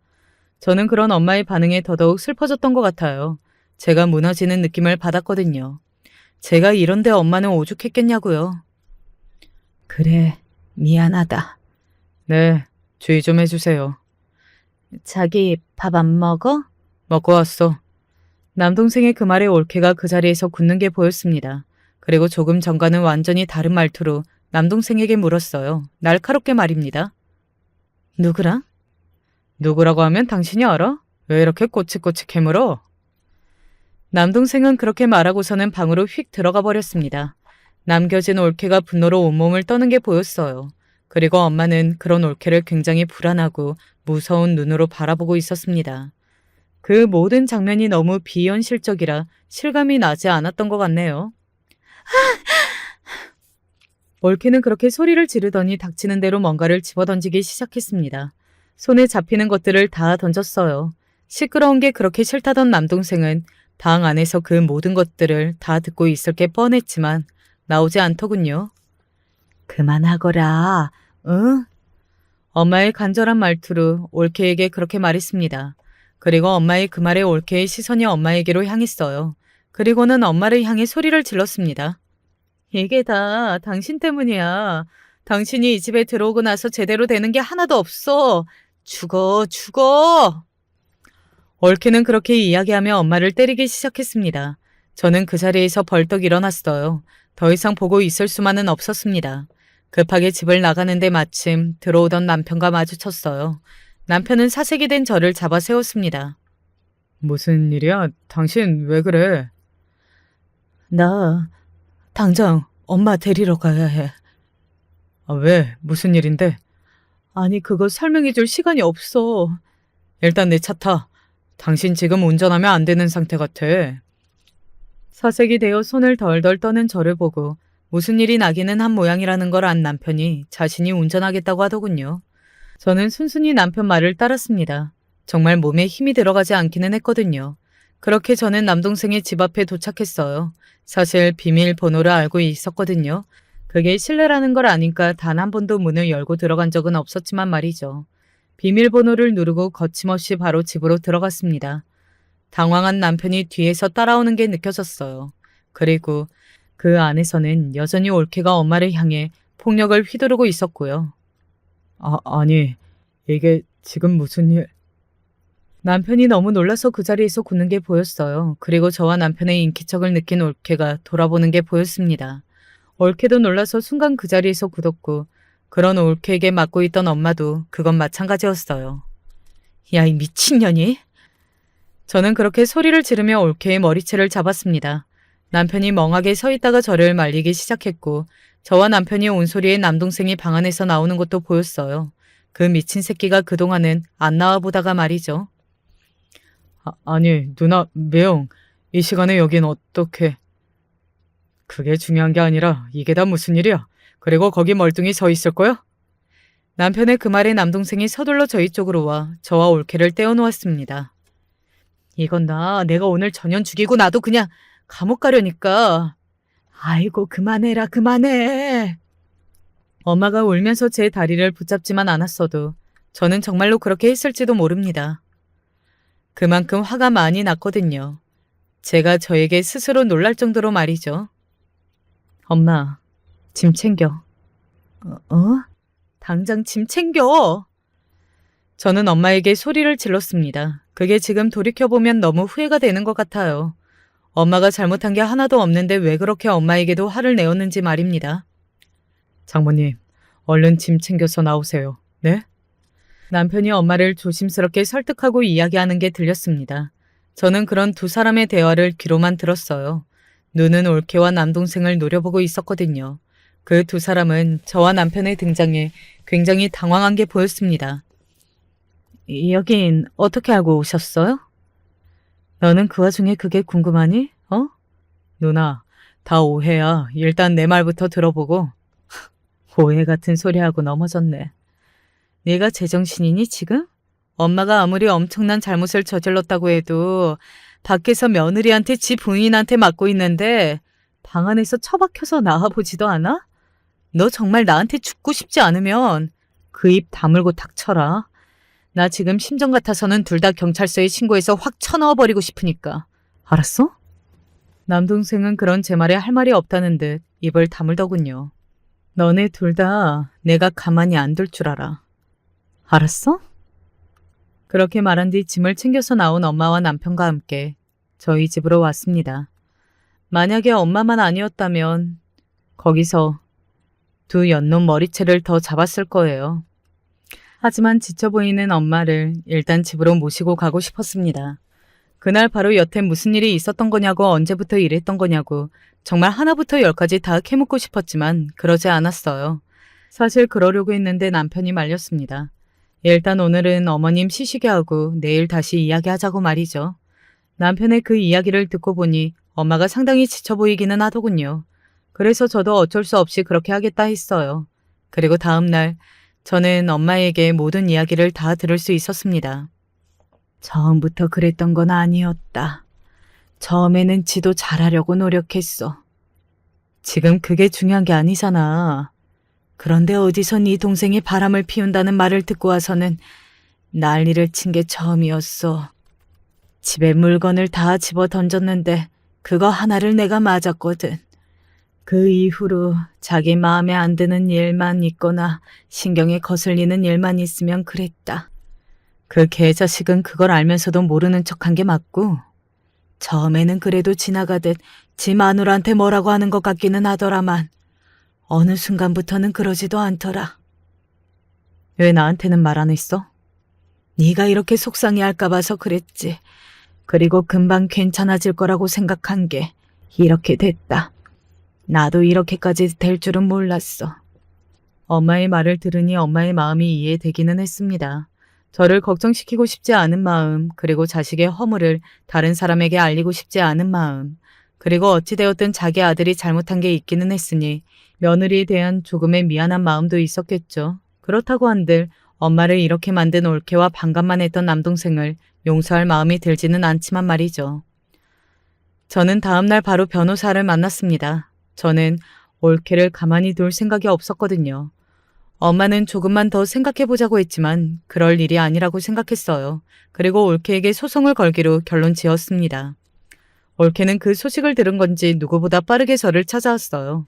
저는 그런 엄마의 반응에 더더욱 슬퍼졌던 것 같아요. 제가 무너지는 느낌을 받았거든요. 제가 이런데 엄마는 오죽했겠냐고요. 그래, 미안하다. 네, 주의 좀 해주세요. 자기 밥 안 먹어? 먹고 왔어. 남동생의 그 말에 올케가 그 자리에서 굳는 게 보였습니다. 그리고 조금 전과는 완전히 다른 말투로 남동생에게 물었어요. 날카롭게 말입니다. 누구랑? 누구라고 하면 당신이 알아? 왜 이렇게 꼬치꼬치 캐물어? 남동생은 그렇게 말하고서는 방으로 휙 들어가 버렸습니다. 남겨진 올케가 분노로 온몸을 떠는 게 보였어요. 그리고 엄마는 그런 올케를 굉장히 불안하고 무서운 눈으로 바라보고 있었습니다. 그 모든 장면이 너무 비현실적이라 실감이 나지 않았던 것 같네요. 올케는 그렇게 소리를 지르더니 닥치는 대로 뭔가를 집어던지기 시작했습니다. 손에 잡히는 것들을 다 던졌어요. 시끄러운 게 그렇게 싫다던 남동생은 방 안에서 그 모든 것들을 다 듣고 있을 게 뻔했지만 나오지 않더군요. 그만하거라. 응? 엄마의 간절한 말투로 올케에게 그렇게 말했습니다. 그리고 엄마의 그 말에 올케의 시선이 엄마에게로 향했어요. 그리고는 엄마를 향해 소리를 질렀습니다. 이게 다 당신 때문이야. 당신이 이 집에 들어오고 나서 제대로 되는 게 하나도 없어. 죽어, 죽어! 올케는 그렇게 이야기하며 엄마를 때리기 시작했습니다. 저는 그 자리에서 벌떡 일어났어요. 더 이상 보고 있을 수만은 없었습니다. 급하게 집을 나가는데 마침 들어오던 남편과 마주쳤어요. 남편은 사색이 된 저를 잡아 세웠습니다. 무슨 일이야? 당신 왜 그래? 나 당장 엄마 데리러 가야 해. 왜? 무슨 일인데? 아니, 그거 설명해 줄 시간이 없어. 일단 내 차 타. 당신 지금 운전하면 안 되는 상태 같아. 사색이 되어 손을 덜덜 떠는 저를 보고 무슨 일이 나기는 한 모양이라는 걸 안 남편이 자신이 운전하겠다고 하더군요. 저는 순순히 남편 말을 따랐습니다. 정말 몸에 힘이 들어가지 않기는 했거든요. 그렇게 저는 남동생의 집 앞에 도착했어요. 사실 비밀번호를 알고 있었거든요. 그게 실례라는 걸 아니까 단 한 번도 문을 열고 들어간 적은 없었지만 말이죠. 비밀번호를 누르고 거침없이 바로 집으로 들어갔습니다. 당황한 남편이 뒤에서 따라오는 게 느껴졌어요. 그리고 그 안에서는 여전히 올케가 엄마를 향해 폭력을 휘두르고 있었고요. 아니, 이게 지금 무슨 일... 남편이 너무 놀라서 그 자리에서 굳는 게 보였어요. 그리고 저와 남편의 인기척을 느낀 올케가 돌아보는 게 보였습니다. 올케도 놀라서 순간 그 자리에서 굳었고 그런 올케에게 맡고 있던 엄마도 그건 마찬가지였어요. 야, 이 미친년이! 저는 그렇게 소리를 지르며 올케의 머리채를 잡았습니다. 남편이 멍하게 서 있다가 저를 말리기 시작했고 저와 남편이 온 소리에 남동생이 방 안에서 나오는 것도 보였어요. 그 미친 새끼가 그동안은 안 나와보다가 말이죠. 아니, 누나, 매영, 이 시간에 여긴 어떻게... 그게 중요한 게 아니라 이게 다 무슨 일이야? 그리고 거기 멀뚱히 서 있을 거야? 남편의 그 말에 남동생이 서둘러 저희 쪽으로 와 저와 올케를 떼어놓았습니다. 이건 내가 오늘 전현 죽이고 나도 그냥 감옥 가려니까. 아이고, 그만해라, 그만해. 엄마가 울면서 제 다리를 붙잡지만 않았어도 저는 정말로 그렇게 했을지도 모릅니다. 그만큼 화가 많이 났거든요. 제가 저에게 스스로 놀랄 정도로 말이죠. 엄마, 짐 챙겨. 당장 짐 챙겨! 저는 엄마에게 소리를 질렀습니다. 그게 지금 돌이켜보면 너무 후회가 되는 것 같아요. 엄마가 잘못한 게 하나도 없는데 왜 그렇게 엄마에게도 화를 내었는지 말입니다. 장모님, 얼른 짐 챙겨서 나오세요. 네? 남편이 엄마를 조심스럽게 설득하고 이야기하는 게 들렸습니다. 저는 그런 두 사람의 대화를 귀로만 들었어요. 눈은 올케와 남동생을 노려보고 있었거든요. 그 두 사람은 저와 남편의 등장에 굉장히 당황한 게 보였습니다. 여긴 어떻게 알고 오셨어요? 너는 그 와중에 그게 궁금하니? 누나, 다 오해야. 일단 내 말부터 들어보고. 오해 같은 소리하고 넘어졌네. 네가 제정신이니 지금? 엄마가 아무리 엄청난 잘못을 저질렀다고 해도 밖에서 며느리한테 지 부인한테 맞고 있는데 방 안에서 처박혀서 나와보지도 않아? 너 정말 나한테 죽고 싶지 않으면 그 입 다물고 닥쳐라. 나 지금 심정 같아서는 둘 다 경찰서에 신고해서 확 쳐넣어버리고 싶으니까. 알았어? 남동생은 그런 제 말에 할 말이 없다는 듯 입을 다물더군요. 너네 둘 다 내가 가만히 안 둘 줄 알아. 알았어? 그렇게 말한 뒤 짐을 챙겨서 나온 엄마와 남편과 함께 저희 집으로 왔습니다. 만약에 엄마만 아니었다면 거기서 두 연놈 머리채를 더 잡았을 거예요. 하지만 지쳐 보이는 엄마를 일단 집으로 모시고 가고 싶었습니다. 그날 바로 여태 무슨 일이 있었던 거냐고 언제부터 이랬던 거냐고 정말 하나부터 열까지 다 캐묻고 싶었지만 그러지 않았어요. 사실 그러려고 했는데 남편이 말렸습니다. 일단 오늘은 어머님 쉬시게 하고 내일 다시 이야기하자고 말이죠. 남편의 그 이야기를 듣고 보니 엄마가 상당히 지쳐 보이기는 하더군요. 그래서 저도 어쩔 수 없이 그렇게 하겠다 했어요. 그리고 다음 날 저는 엄마에게 모든 이야기를 다 들을 수 있었습니다. 처음부터 그랬던 건 아니었다. 처음에는 지도 잘하려고 노력했어. 지금 그게 중요한 게 아니잖아. 그런데 어디서 네 동생이 바람을 피운다는 말을 듣고 와서는 난리를 친 게 처음이었어. 집에 물건을 다 집어 던졌는데 그거 하나를 내가 맞았거든. 그 이후로 자기 마음에 안 드는 일만 있거나 신경에 거슬리는 일만 있으면 그랬다. 그 개자식은 그걸 알면서도 모르는 척한 게 맞고 처음에는 그래도 지나가듯 지 마누라한테 뭐라고 하는 것 같기는 하더라만 어느 순간부터는 그러지도 않더라. 왜 나한테는 말 안 했어? 네가 이렇게 속상해할까 봐서 그랬지. 그리고 금방 괜찮아질 거라고 생각한 게 이렇게 됐다. 나도 이렇게까지 될 줄은 몰랐어. 엄마의 말을 들으니 엄마의 마음이 이해되기는 했습니다. 저를 걱정시키고 싶지 않은 마음, 그리고 자식의 허물을 다른 사람에게 알리고 싶지 않은 마음, 그리고 어찌되었든 자기 아들이 잘못한 게 있기는 했으니 며느리에 대한 조금의 미안한 마음도 있었겠죠. 그렇다고 한들 엄마를 이렇게 만든 올케와 반감만 했던 남동생을 용서할 마음이 들지는 않지만 말이죠. 저는 다음날 바로 변호사를 만났습니다. 저는 올케를 가만히 둘 생각이 없었거든요. 엄마는 조금만 더 생각해보자고 했지만 그럴 일이 아니라고 생각했어요. 그리고 올케에게 소송을 걸기로 결론 지었습니다. 올케는 그 소식을 들은 건지 누구보다 빠르게 저를 찾아왔어요.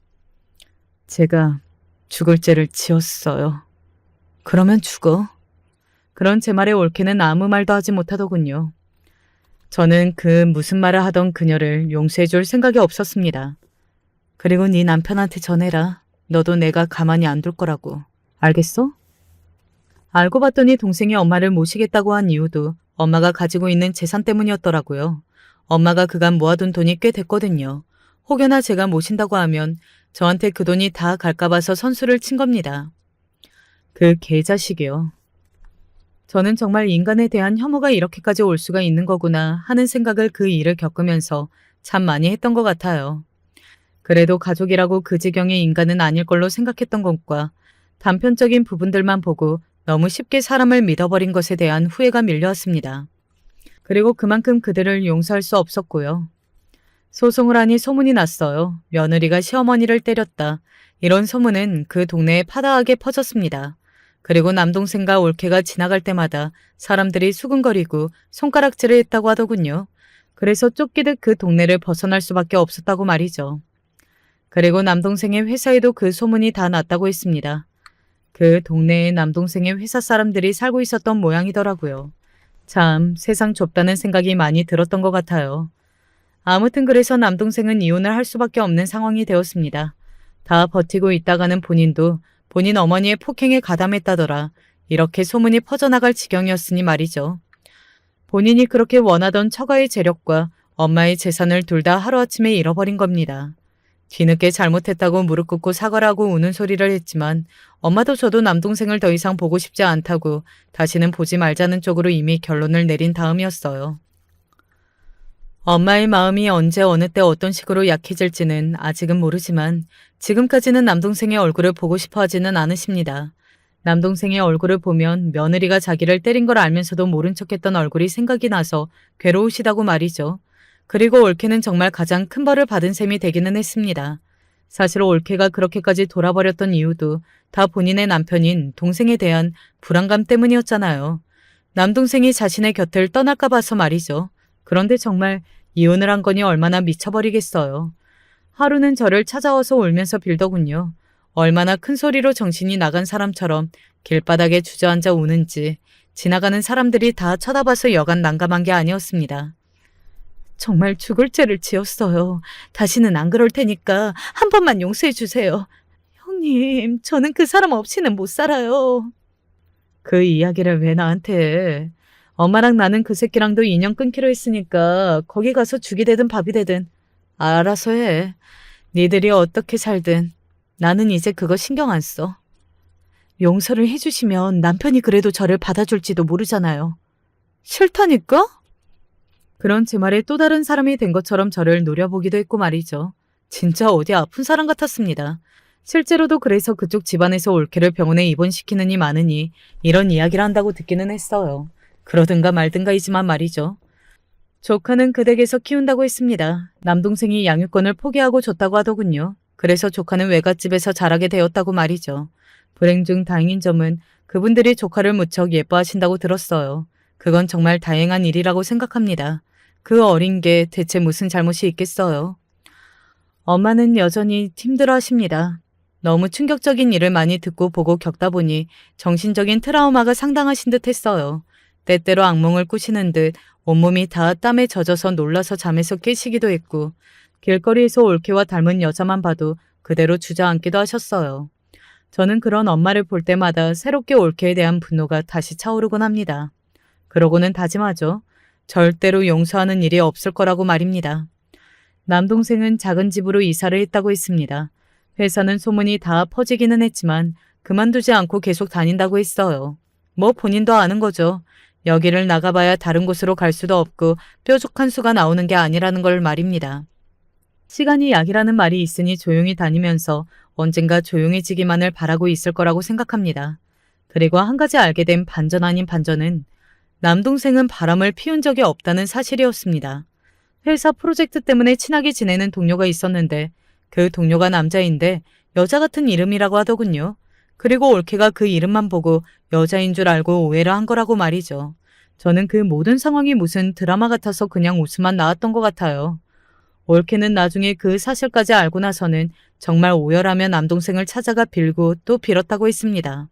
제가 죽을 죄를 지었어요. 그러면 죽어. 그런 제 말에 올케는 아무 말도 하지 못하더군요. 저는 그 무슨 말을 하던 그녀를 용서해줄 생각이 없었습니다. 그리고 네 남편한테 전해라. 너도 내가 가만히 안 둘 거라고. 알겠어? 알고 봤더니 동생이 엄마를 모시겠다고 한 이유도 엄마가 가지고 있는 재산 때문이었더라고요. 엄마가 그간 모아둔 돈이 꽤 됐거든요. 혹여나 제가 모신다고 하면 저한테 그 돈이 다 갈까 봐서 선수를 친 겁니다. 그 개자식이요. 저는 정말 인간에 대한 혐오가 이렇게까지 올 수가 있는 거구나 하는 생각을 그 일을 겪으면서 참 많이 했던 것 같아요. 그래도 가족이라고 그 지경의 인간은 아닐 걸로 생각했던 것과 단편적인 부분들만 보고 너무 쉽게 사람을 믿어버린 것에 대한 후회가 밀려왔습니다. 그리고 그만큼 그들을 용서할 수 없었고요. 소송을 하니 소문이 났어요. 며느리가 시어머니를 때렸다. 이런 소문은 그 동네에 파다하게 퍼졌습니다. 그리고 남동생과 올케가 지나갈 때마다 사람들이 수근거리고 손가락질을 했다고 하더군요. 그래서 쫓기듯 그 동네를 벗어날 수밖에 없었다고 말이죠. 그리고 남동생의 회사에도 그 소문이 다 났다고 했습니다. 그 동네에 남동생의 회사 사람들이 살고 있었던 모양이더라고요. 참 세상 좁다는 생각이 많이 들었던 것 같아요. 아무튼 그래서 남동생은 이혼을 할 수밖에 없는 상황이 되었습니다. 다 버티고 있다가는 본인도 본인 어머니의 폭행에 가담했다더라. 이렇게 소문이 퍼져나갈 지경이었으니 말이죠. 본인이 그렇게 원하던 처가의 재력과 엄마의 재산을 둘 다 하루아침에 잃어버린 겁니다. 뒤늦게 잘못했다고 무릎 꿇고 사과를 하고 우는 소리를 했지만 엄마도 저도 남동생을 더 이상 보고 싶지 않다고 다시는 보지 말자는 쪽으로 이미 결론을 내린 다음이었어요. 엄마의 마음이 언제 어느 때 어떤 식으로 약해질지는 아직은 모르지만 지금까지는 남동생의 얼굴을 보고 싶어 하지는 않으십니다. 남동생의 얼굴을 보면 며느리가 자기를 때린 걸 알면서도 모른 척했던 얼굴이 생각이 나서 괴로우시다고 말이죠. 그리고 올케는 정말 가장 큰 벌을 받은 셈이 되기는 했습니다. 사실 올케가 그렇게까지 돌아버렸던 이유도 다 본인의 남편인 동생에 대한 불안감 때문이었잖아요. 남동생이 자신의 곁을 떠날까 봐서 말이죠. 그런데 정말 이혼을 한 거니 얼마나 미쳐버리겠어요. 하루는 저를 찾아와서 울면서 빌더군요. 얼마나 큰 소리로 정신이 나간 사람처럼 길바닥에 주저앉아 우는지 지나가는 사람들이 다 쳐다봐서 여간 난감한 게 아니었습니다. 정말 죽을 죄를 지었어요. 다시는 안 그럴 테니까 한 번만 용서해 주세요. 형님, 저는 그 사람 없이는 못 살아요. 그 이야기를 왜 나한테 해? 엄마랑 나는 그 새끼랑도 인연 끊기로 했으니까 거기 가서 죽이 되든 밥이 되든 알아서 해. 니들이 어떻게 살든 나는 이제 그거 신경 안 써. 용서를 해주시면 남편이 그래도 저를 받아줄지도 모르잖아요. 싫다니까? 그런 제 말에 또 다른 사람이 된 것처럼 저를 노려보기도 했고 말이죠. 진짜 어디 아픈 사람 같았습니다. 실제로도 그래서 그쪽 집안에서 올케를 병원에 입원시키느니 마느니 이런 이야기를 한다고 듣기는 했어요. 그러든가 말든가이지만 말이죠. 조카는 그 댁에서 키운다고 했습니다. 남동생이 양육권을 포기하고 줬다고 하더군요. 그래서 조카는 외갓집에서 자라게 되었다고 말이죠. 불행 중 다행인 점은 그분들이 조카를 무척 예뻐하신다고 들었어요. 그건 정말 다행한 일이라고 생각합니다. 그 어린 게 대체 무슨 잘못이 있겠어요. 엄마는 여전히 힘들어 하십니다. 너무 충격적인 일을 많이 듣고 보고 겪다 보니 정신적인 트라우마가 상당하신 듯 했어요. 때때로 악몽을 꾸시는 듯 온몸이 다 땀에 젖어서 놀라서 잠에서 깨시기도 했고 길거리에서 올케와 닮은 여자만 봐도 그대로 주저앉기도 하셨어요. 저는 그런 엄마를 볼 때마다 새롭게 올케에 대한 분노가 다시 차오르곤 합니다. 그러고는 다짐하죠. 절대로 용서하는 일이 없을 거라고 말입니다. 남동생은 작은 집으로 이사를 했다고 했습니다. 회사는 소문이 다 퍼지기는 했지만 그만두지 않고 계속 다닌다고 했어요. 뭐 본인도 아는 거죠. 여기를 나가봐야 다른 곳으로 갈 수도 없고 뾰족한 수가 나오는 게 아니라는 걸 말입니다. 시간이 약이라는 말이 있으니 조용히 다니면서 언젠가 조용해지기만을 바라고 있을 거라고 생각합니다. 그리고 한 가지 알게 된 반전 아닌 반전은 남동생은 바람을 피운 적이 없다는 사실이었습니다. 회사 프로젝트 때문에 친하게 지내는 동료가 있었는데 그 동료가 남자인데 여자 같은 이름이라고 하더군요. 그리고 올케가 그 이름만 보고 여자인 줄 알고 오해를 한 거라고 말이죠. 저는 그 모든 상황이 무슨 드라마 같아서 그냥 웃음만 나왔던 것 같아요. 올케는 나중에 그 사실까지 알고 나서는 정말 오열하며 남동생을 찾아가 빌고 또 빌었다고 했습니다.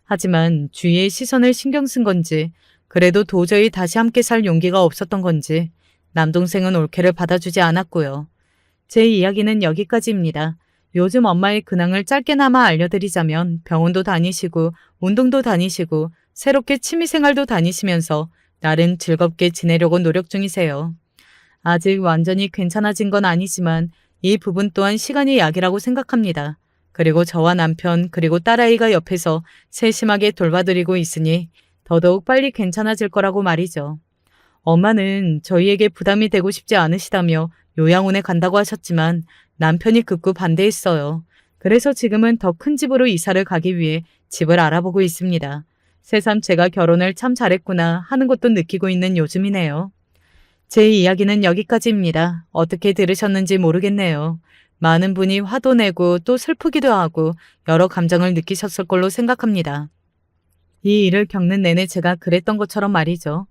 하지만 주위의 시선을 신경 쓴 건지 그래도 도저히 다시 함께 살 용기가 없었던 건지 남동생은 올케를 받아주지 않았고요. 제 이야기는 여기까지입니다. 요즘 엄마의 근황을 짧게나마 알려드리자면 병원도 다니시고 운동도 다니시고 새롭게 취미생활도 다니시면서 나름 즐겁게 지내려고 노력 중이세요. 아직 완전히 괜찮아진 건 아니지만 이 부분 또한 시간이 약이라고 생각합니다. 그리고 저와 남편 그리고 딸아이가 옆에서 세심하게 돌봐드리고 있으니 더더욱 빨리 괜찮아질 거라고 말이죠. 엄마는 저희에게 부담이 되고 싶지 않으시다며 요양원에 간다고 하셨지만 남편이 극구 반대했어요. 그래서 지금은 더 큰 집으로 이사를 가기 위해 집을 알아보고 있습니다. 새삼 제가 결혼을 참 잘했구나 하는 것도 느끼고 있는 요즘이네요. 제 이야기는 여기까지입니다. 어떻게 들으셨는지 모르겠네요. 많은 분이 화도 내고 또 슬프기도 하고 여러 감정을 느끼셨을 걸로 생각합니다. 이 일을 겪는 내내 제가 그랬던 것처럼 말이죠.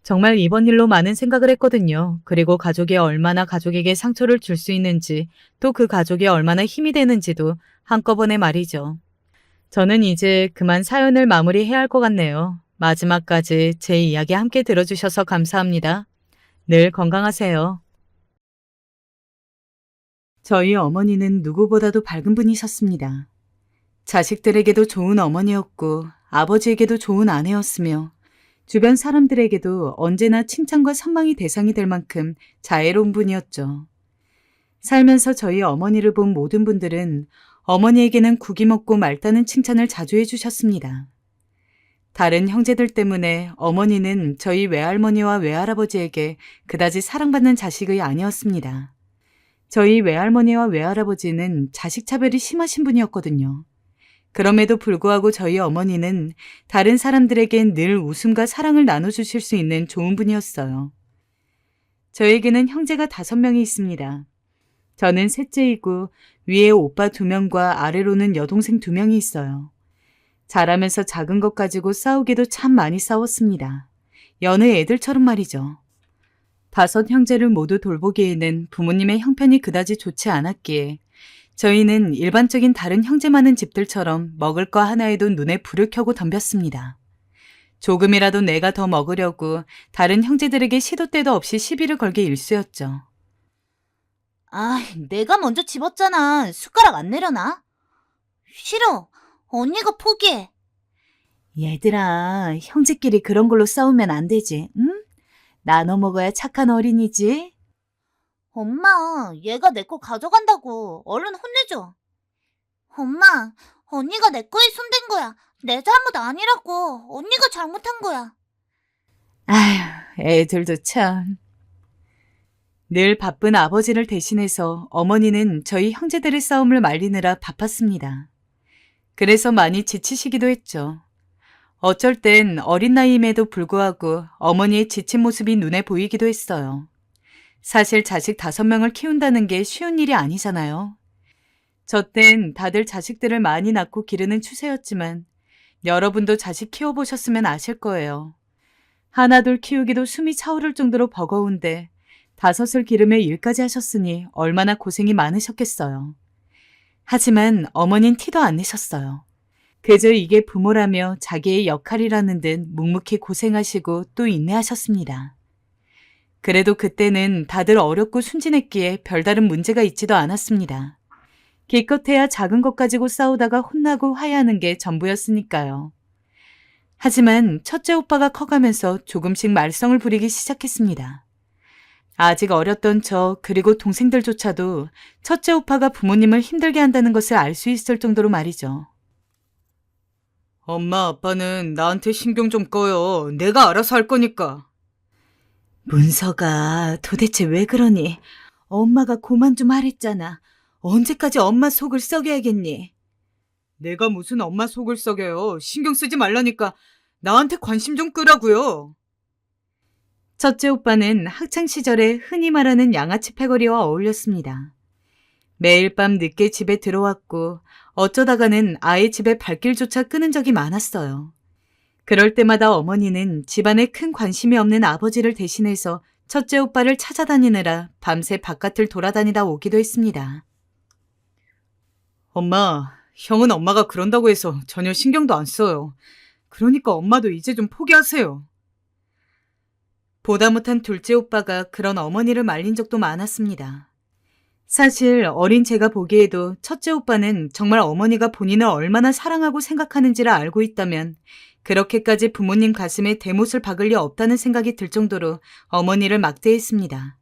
정말 이번 일로 많은 생각을 했거든요. 그리고 가족이 얼마나 가족에게 상처를 줄 수 있는지, 또 그 가족이 얼마나 힘이 되는지도 한꺼번에 말이죠. 저는 이제 그만 사연을 마무리해야 할 것 같네요. 마지막까지 제 이야기 함께 들어주셔서 감사합니다. 늘 건강하세요. 저희 어머니는 누구보다도 밝은 분이셨습니다. 자식들에게도 좋은 어머니였고 아버지에게도 좋은 아내였으며 주변 사람들에게도 언제나 칭찬과 선망이 대상이 될 만큼 자애로운 분이었죠. 살면서 저희 어머니를 본 모든 분들은 어머니에게는 국이 먹고 맑다는 칭찬을 자주 해주셨습니다. 다른 형제들 때문에 어머니는 저희 외할머니와 외할아버지에게 그다지 사랑받는 자식이 아니었습니다. 저희 외할머니와 외할아버지는 자식 차별이 심하신 분이었거든요. 그럼에도 불구하고 저희 어머니는 다른 사람들에겐 늘 웃음과 사랑을 나눠주실 수 있는 좋은 분이었어요. 저에게는 형제가 5명이 있습니다. 저는 셋째이고 위에 오빠 2명과 아래로는 여동생 2명이 있어요. 자라면서 작은 것 가지고 싸우기도 참 많이 싸웠습니다. 여느 애들처럼 말이죠. 5 형제를 모두 돌보기에는 부모님의 형편이 그다지 좋지 않았기에 저희는 일반적인 다른 형제 많은 집들처럼 먹을 거 하나에도 눈에 불을 켜고 덤볐습니다. 조금이라도 내가 더 먹으려고 다른 형제들에게 시도 때도 없이 시비를 걸게 일쑤였죠. 아, 내가 먼저 집었잖아. 숟가락 안 내려놔? 싫어. 언니가 포기해. 얘들아, 형제끼리 그런 걸로 싸우면 안 되지, 응? 나눠 먹어야 착한 어린이지. 엄마, 얘가 내 거 가져간다고. 얼른 혼내줘. 엄마, 언니가 내 거에 손댄 거야. 내 잘못 아니라고. 언니가 잘못한 거야. 아휴, 애들도 참. 늘 바쁜 아버지를 대신해서 어머니는 저희 형제들의 싸움을 말리느라 바빴습니다. 그래서 많이 지치시기도 했죠. 어쩔 땐 어린 나이임에도 불구하고 어머니의 지친 모습이 눈에 보이기도 했어요. 사실 자식 5명을 키운다는 게 쉬운 일이 아니잖아요. 저 땐 다들 자식들을 많이 낳고 기르는 추세였지만 여러분도 자식 키워보셨으면 아실 거예요. 하나둘 키우기도 숨이 차오를 정도로 버거운데 5을 기르며 일까지 하셨으니 얼마나 고생이 많으셨겠어요. 하지만 어머닌 티도 안 내셨어요. 그저 이게 부모라며 자기의 역할이라는 듯 묵묵히 고생하시고 또 인내하셨습니다. 그래도 그때는 다들 어렵고 순진했기에 별다른 문제가 있지도 않았습니다. 기껏해야 작은 것 가지고 싸우다가 혼나고 화해하는 게 전부였으니까요. 하지만 첫째 오빠가 커가면서 조금씩 말썽을 부리기 시작했습니다. 아직 어렸던 저 그리고 동생들조차도 첫째 오빠가 부모님을 힘들게 한다는 것을 알 수 있을 정도로 말이죠. 엄마 아빠는 나한테 신경 좀 꺼요. 내가 알아서 할 거니까. 문서가 도대체 왜 그러니? 엄마가 그만 좀 하랬잖아. 언제까지 엄마 속을 썩여야겠니? 내가 무슨 엄마 속을 썩여요. 신경 쓰지 말라니까 나한테 관심 좀 끄라고요. 첫째 오빠는 학창시절에 흔히 말하는 양아치 패거리와 어울렸습니다. 매일 밤 늦게 집에 들어왔고 어쩌다가는 아예 집에 발길조차 끄는 적이 많았어요. 그럴 때마다 어머니는 집안에 큰 관심이 없는 아버지를 대신해서 첫째 오빠를 찾아다니느라 밤새 바깥을 돌아다니다 오기도 했습니다. 엄마, 형은 엄마가 그런다고 해서 전혀 신경도 안 써요. 그러니까 엄마도 이제 좀 포기하세요. 보다 못한 둘째 오빠가 그런 어머니를 말린 적도 많았습니다. 사실 어린 제가 보기에도 첫째 오빠는 정말 어머니가 본인을 얼마나 사랑하고 생각하는지를 알고 있다면 그렇게까지 부모님 가슴에 대못을 박을 리 없다는 생각이 들 정도로 어머니를 막대했습니다.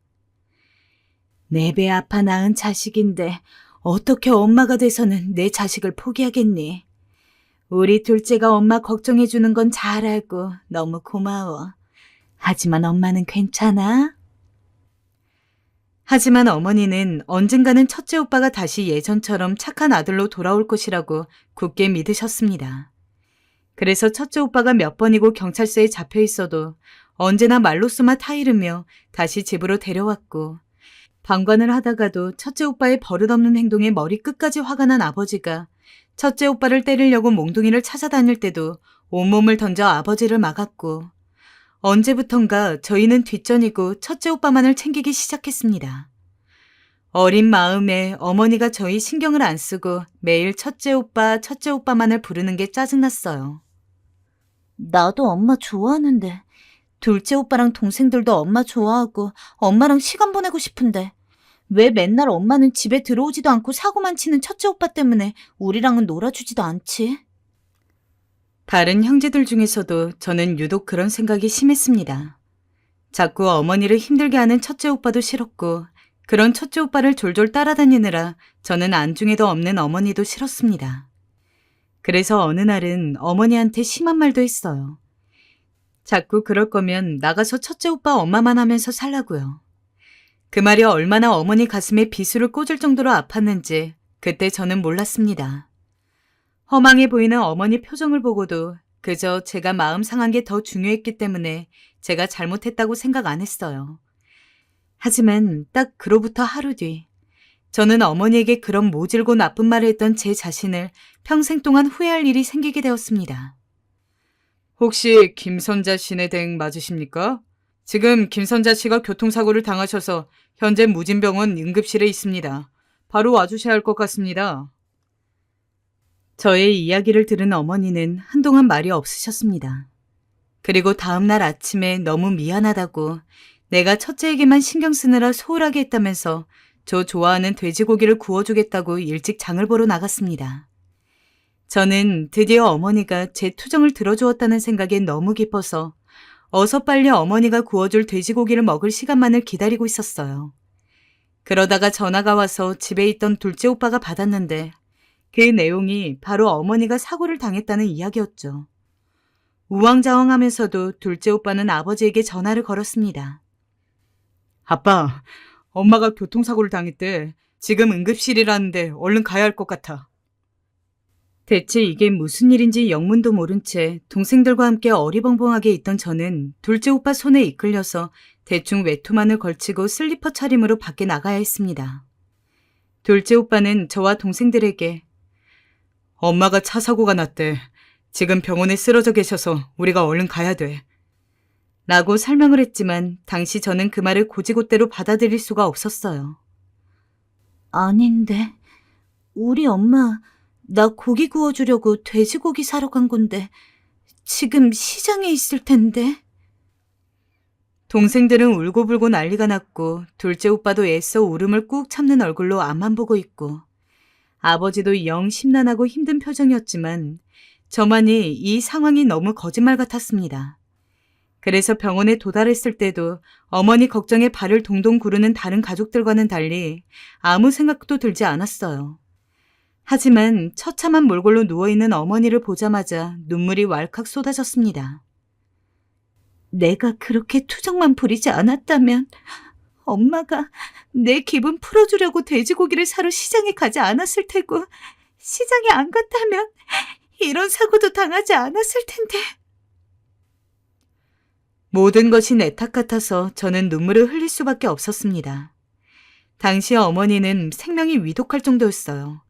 내 배 아파 낳은 자식인데 어떻게 엄마가 돼서는 내 자식을 포기하겠니? 우리 둘째가 엄마 걱정해주는 건 잘 알고 너무 고마워. 하지만 엄마는 괜찮아? 하지만 어머니는 언젠가는 첫째 오빠가 다시 예전처럼 착한 아들로 돌아올 것이라고 굳게 믿으셨습니다. 그래서 첫째 오빠가 몇 번이고 경찰서에 잡혀 있어도 언제나 말로쏘마 타이르며 다시 집으로 데려왔고 방관을 하다가도 첫째 오빠의 버릇없는 행동에 머리 끝까지 화가 난 아버지가 첫째 오빠를 때리려고 몽둥이를 찾아다닐 때도 온몸을 던져 아버지를 막았고 언제부턴가 저희는 뒷전이고 첫째 오빠만을 챙기기 시작했습니다. 어린 마음에 어머니가 저희 신경을 안 쓰고 매일 첫째 오빠만을 부르는 게 짜증났어요. 나도 엄마 좋아하는데 둘째 오빠랑 동생들도 엄마 좋아하고 엄마랑 시간 보내고 싶은데 왜 맨날 엄마는 집에 들어오지도 않고 사고만 치는 첫째 오빠 때문에 우리랑은 놀아주지도 않지? 다른 형제들 중에서도 저는 유독 그런 생각이 심했습니다. 자꾸 어머니를 힘들게 하는 첫째 오빠도 싫었고 그런 첫째 오빠를 졸졸 따라다니느라 저는 안중에도 없는 어머니도 싫었습니다. 그래서 어느 날은 어머니한테 심한 말도 했어요. 자꾸 그럴 거면 나가서 첫째 오빠 엄마만 하면서 살라고요. 그 말이 얼마나 어머니 가슴에 비수를 꽂을 정도로 아팠는지 그때 저는 몰랐습니다. 허망해 보이는 어머니 표정을 보고도 그저 제가 마음 상한 게 더 중요했기 때문에 제가 잘못했다고 생각 안 했어요. 하지만 딱 그로부터 하루 뒤 저는 어머니에게 그런 모질고 나쁜 말을 했던 제 자신을 평생 동안 후회할 일이 생기게 되었습니다. 혹시 김선자 씨네 댁 맞으십니까? 지금 김선자 씨가 교통사고를 당하셔서 현재 무진병원 응급실에 있습니다. 바로 와주셔야 할 것 같습니다. 저의 이야기를 들은 어머니는 한동안 말이 없으셨습니다. 그리고 다음 날 아침에 너무 미안하다고 내가 첫째에게만 신경 쓰느라 소홀하게 했다면서 저 좋아하는 돼지고기를 구워주겠다고 일찍 장을 보러 나갔습니다. 저는 드디어 어머니가 제 투정을 들어주었다는 생각에 너무 기뻐서 어서 빨리 어머니가 구워줄 돼지고기를 먹을 시간만을 기다리고 있었어요. 그러다가 전화가 와서 집에 있던 둘째 오빠가 받았는데 그 내용이 바로 어머니가 사고를 당했다는 이야기였죠. 우왕좌왕하면서도 둘째 오빠는 아버지에게 전화를 걸었습니다. 아빠, 엄마가 교통사고를 당했대. 지금 응급실이라는데 얼른 가야 할 것 같아. 대체 이게 무슨 일인지 영문도 모른 채 동생들과 함께 어리벙벙하게 있던 저는 둘째 오빠 손에 이끌려서 대충 외투만을 걸치고 슬리퍼 차림으로 밖에 나가야 했습니다. 둘째 오빠는 저와 동생들에게 엄마가 차 사고가 났대. 지금 병원에 쓰러져 계셔서 우리가 얼른 가야 돼. 라고 설명을 했지만 당시 저는 그 말을 고지고대로 받아들일 수가 없었어요. 아닌데, 우리 엄마 나 고기 구워주려고 돼지고기 사러 간 건데 지금 시장에 있을 텐데. 동생들은 울고불고 난리가 났고 둘째 오빠도 애써 울음을 꾹 참는 얼굴로 앞만 보고 있고 아버지도 영 심란하고 힘든 표정이었지만 저만이 이 상황이 너무 거짓말 같았습니다. 그래서 병원에 도달했을 때도 어머니 걱정에 발을 동동 구르는 다른 가족들과는 달리 아무 생각도 들지 않았어요. 하지만 처참한 몰골로 누워있는 어머니를 보자마자 눈물이 왈칵 쏟아졌습니다. 내가 그렇게 투정만 부리지 않았다면 엄마가 내 기분 풀어주려고 돼지고기를 사러 시장에 가지 않았을 테고 시장에 안 갔다면 이런 사고도 당하지 않았을 텐데. 모든 것이 내 탓 같아서 저는 눈물을 흘릴 수밖에 없었습니다. 당시 어머니는 생명이 위독할 정도였어요.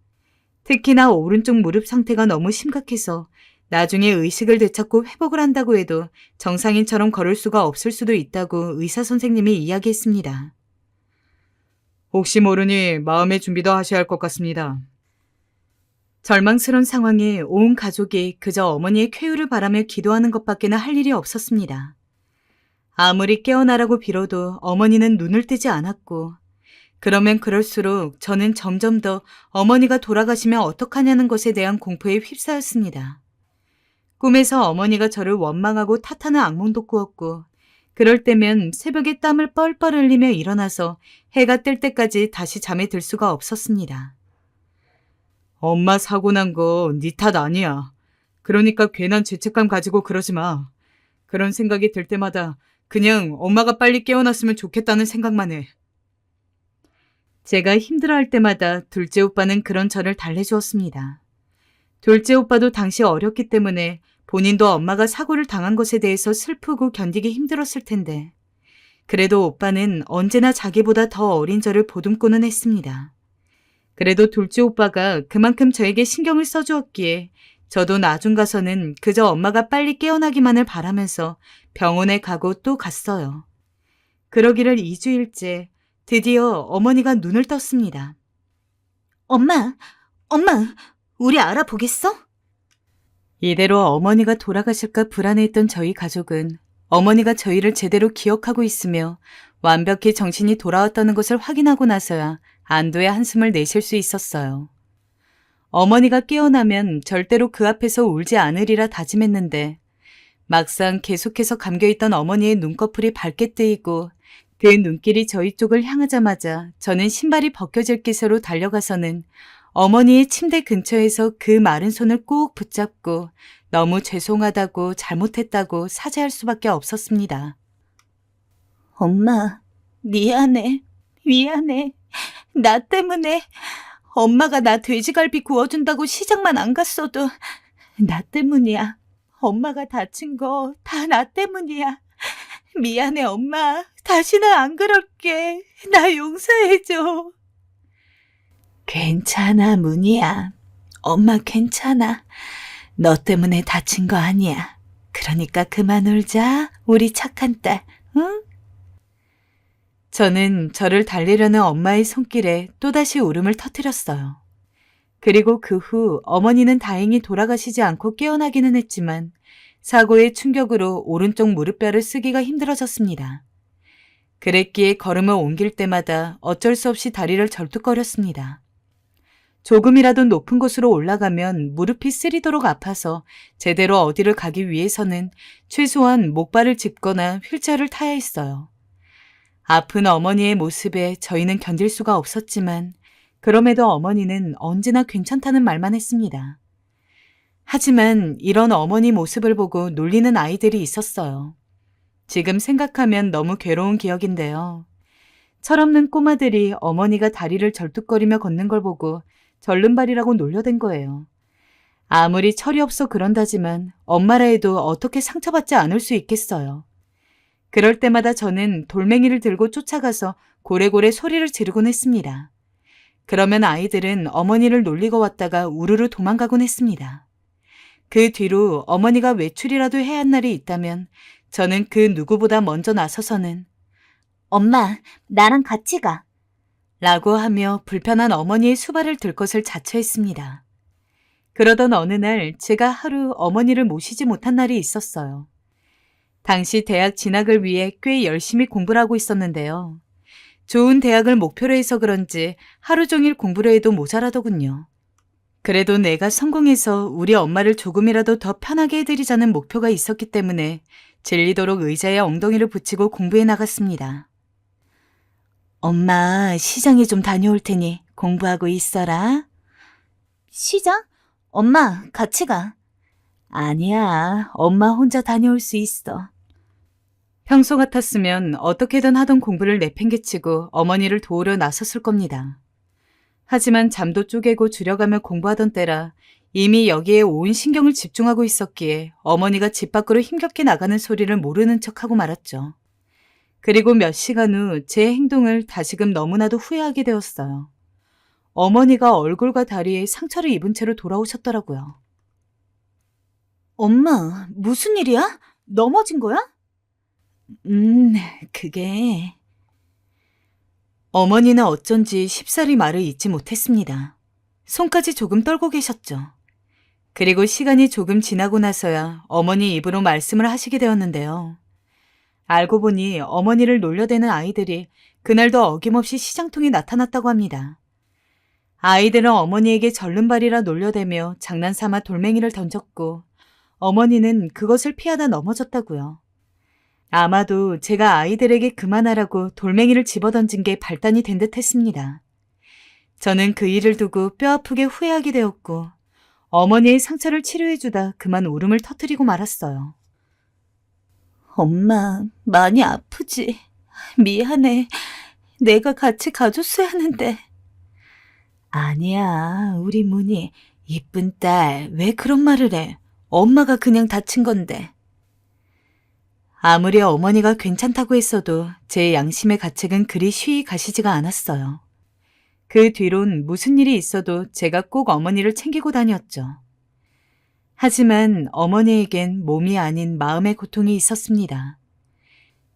특히나 오른쪽 무릎 상태가 너무 심각해서 나중에 의식을 되찾고 회복을 한다고 해도 정상인처럼 걸을 수가 없을 수도 있다고 의사 선생님이 이야기했습니다. 혹시 모르니 마음의 준비도 하셔야 할 것 같습니다. 절망스러운 상황에 온 가족이 그저 어머니의 쾌유를 바라며 기도하는 것밖에는 할 일이 없었습니다. 아무리 깨어나라고 빌어도 어머니는 눈을 뜨지 않았고 그러면 그럴수록 저는 점점 더 어머니가 돌아가시면 어떡하냐는 것에 대한 공포에 휩싸였습니다. 꿈에서 어머니가 저를 원망하고 탓하는 악몽도 꾸었고 그럴 때면 새벽에 땀을 뻘뻘 흘리며 일어나서 해가 뜰 때까지 다시 잠에 들 수가 없었습니다. 엄마 사고 난 거 네 탓 아니야. 그러니까 괜한 죄책감 가지고 그러지 마. 그런 생각이 들 때마다 그냥 엄마가 빨리 깨어났으면 좋겠다는 생각만 해. 제가 힘들어할 때마다 둘째 오빠는 그런 저를 달래주었습니다. 둘째 오빠도 당시 어렸기 때문에 본인도 엄마가 사고를 당한 것에 대해서 슬프고 견디기 힘들었을 텐데 그래도 오빠는 언제나 자기보다 더 어린 저를 보듬고는 했습니다. 그래도 둘째 오빠가 그만큼 저에게 신경을 써주었기에 저도 나중 가서는 그저 엄마가 빨리 깨어나기만을 바라면서 병원에 가고 또 갔어요. 그러기를 2주일째 드디어 어머니가 눈을 떴습니다. 엄마, 우리 알아보겠어? 이대로 어머니가 돌아가실까 불안해했던 저희 가족은 어머니가 저희를 제대로 기억하고 있으며 완벽히 정신이 돌아왔다는 것을 확인하고 나서야 안도의 한숨을 내쉴 수 있었어요. 어머니가 깨어나면 절대로 그 앞에서 울지 않으리라 다짐했는데 막상 계속해서 감겨있던 어머니의 눈꺼풀이 밝게 뜨이고 그 눈길이 저희 쪽을 향하자마자 저는 신발이 벗겨질 기세로 달려가서는 어머니의 침대 근처에서 그 마른 손을 꼭 붙잡고 너무 죄송하다고 잘못했다고 사죄할 수밖에 없었습니다. 엄마, 미안해. 나 때문에 엄마가 나 돼지갈비 구워준다고 시장만 안 갔어도 나 때문이야. 엄마가 다친 거 다 나 때문이야. 미안해, 엄마. 다시는 안 그럴게. 나 용서해줘. 괜찮아, 문희야. 엄마 괜찮아. 너 때문에 다친 거 아니야. 그러니까 그만 울자. 우리 착한 딸, 응? 저는 저를 달래려는 엄마의 손길에 또다시 울음을 터뜨렸어요. 그리고 그 후 어머니는 다행히 돌아가시지 않고 깨어나기는 했지만 사고의 충격으로 오른쪽 무릎뼈를 쓰기가 힘들어졌습니다. 그랬기에 걸음을 옮길 때마다 어쩔 수 없이 다리를 절뚝거렸습니다. 조금이라도 높은 곳으로 올라가면 무릎이 쓰리도록 아파서 제대로 어디를 가기 위해서는 최소한 목발을 짚거나 휠체어를 타야 했어요. 아픈 어머니의 모습에 저희는 견딜 수가 없었지만 그럼에도 어머니는 언제나 괜찮다는 말만 했습니다. 하지만 이런 어머니 모습을 보고 놀리는 아이들이 있었어요. 지금 생각하면 너무 괴로운 기억인데요. 철없는 꼬마들이 어머니가 다리를 절뚝거리며 걷는 걸 보고 절름발이라고 놀려댄 거예요. 아무리 철이 없어 그런다지만 엄마라 해도 어떻게 상처받지 않을 수 있겠어요. 그럴 때마다 저는 돌멩이를 들고 쫓아가서 고래고래 소리를 지르곤 했습니다. 그러면 아이들은 어머니를 놀리고 왔다가 우르르 도망가곤 했습니다. 그 뒤로 어머니가 외출이라도 해야 한 날이 있다면 저는 그 누구보다 먼저 나서서는 엄마, 나랑 같이 가. 라고 하며 불편한 어머니의 수발을 들 것을 자처했습니다. 그러던 어느 날 제가 하루 어머니를 모시지 못한 날이 있었어요. 당시 대학 진학을 위해 꽤 열심히 공부를 하고 있었는데요. 좋은 대학을 목표로 해서 그런지 하루 종일 공부를 해도 모자라더군요. 그래도 내가 성공해서 우리 엄마를 조금이라도 더 편하게 해드리자는 목표가 있었기 때문에 질리도록 의자에 엉덩이를 붙이고 공부해 나갔습니다. 엄마, 시장에 좀 다녀올 테니 공부하고 있어라. 시장? 엄마, 같이 가. 아니야, 엄마 혼자 다녀올 수 있어. 평소 같았으면 어떻게든 하던 공부를 내팽개치고 어머니를 도우려 나섰을 겁니다. 하지만 잠도 쪼개고 줄여가며 공부하던 때라 이미 여기에 온 신경을 집중하고 있었기에 어머니가 집 밖으로 힘겹게 나가는 소리를 모르는 척하고 말았죠. 그리고 몇 시간 후 제 행동을 다시금 너무나도 후회하게 되었어요. 어머니가 얼굴과 다리에 상처를 입은 채로 돌아오셨더라고요. 엄마, 무슨 일이야? 넘어진 거야? 그게... 어머니는 어쩐지 쉽사리 말을 잇지 못했습니다. 손까지 조금 떨고 계셨죠. 그리고 시간이 조금 지나고 나서야 어머니 입으로 말씀을 하시게 되었는데요. 알고 보니 어머니를 놀려대는 아이들이 그날도 어김없이 시장통에 나타났다고 합니다. 아이들은 어머니에게 절름발이라 놀려대며 장난삼아 돌멩이를 던졌고 어머니는 그것을 피하다 넘어졌다고요. 아마도 제가 아이들에게 그만하라고 돌멩이를 집어던진 게 발단이 된 듯 했습니다. 저는 그 일을 두고 뼈아프게 후회하게 되었고 어머니의 상처를 치료해주다 그만 울음을 터뜨리고 말았어요. 엄마, 많이 아프지? 미안해. 내가 같이 가줬어야 하는데. 아니야, 우리 문희. 이쁜 딸, 왜 그런 말을 해? 엄마가 그냥 다친 건데. 아무리 어머니가 괜찮다고 했어도 제 양심의 가책은 그리 쉬이 가시지가 않았어요. 그 뒤론 무슨 일이 있어도 제가 꼭 어머니를 챙기고 다녔죠. 하지만 어머니에겐 몸이 아닌 마음의 고통이 있었습니다.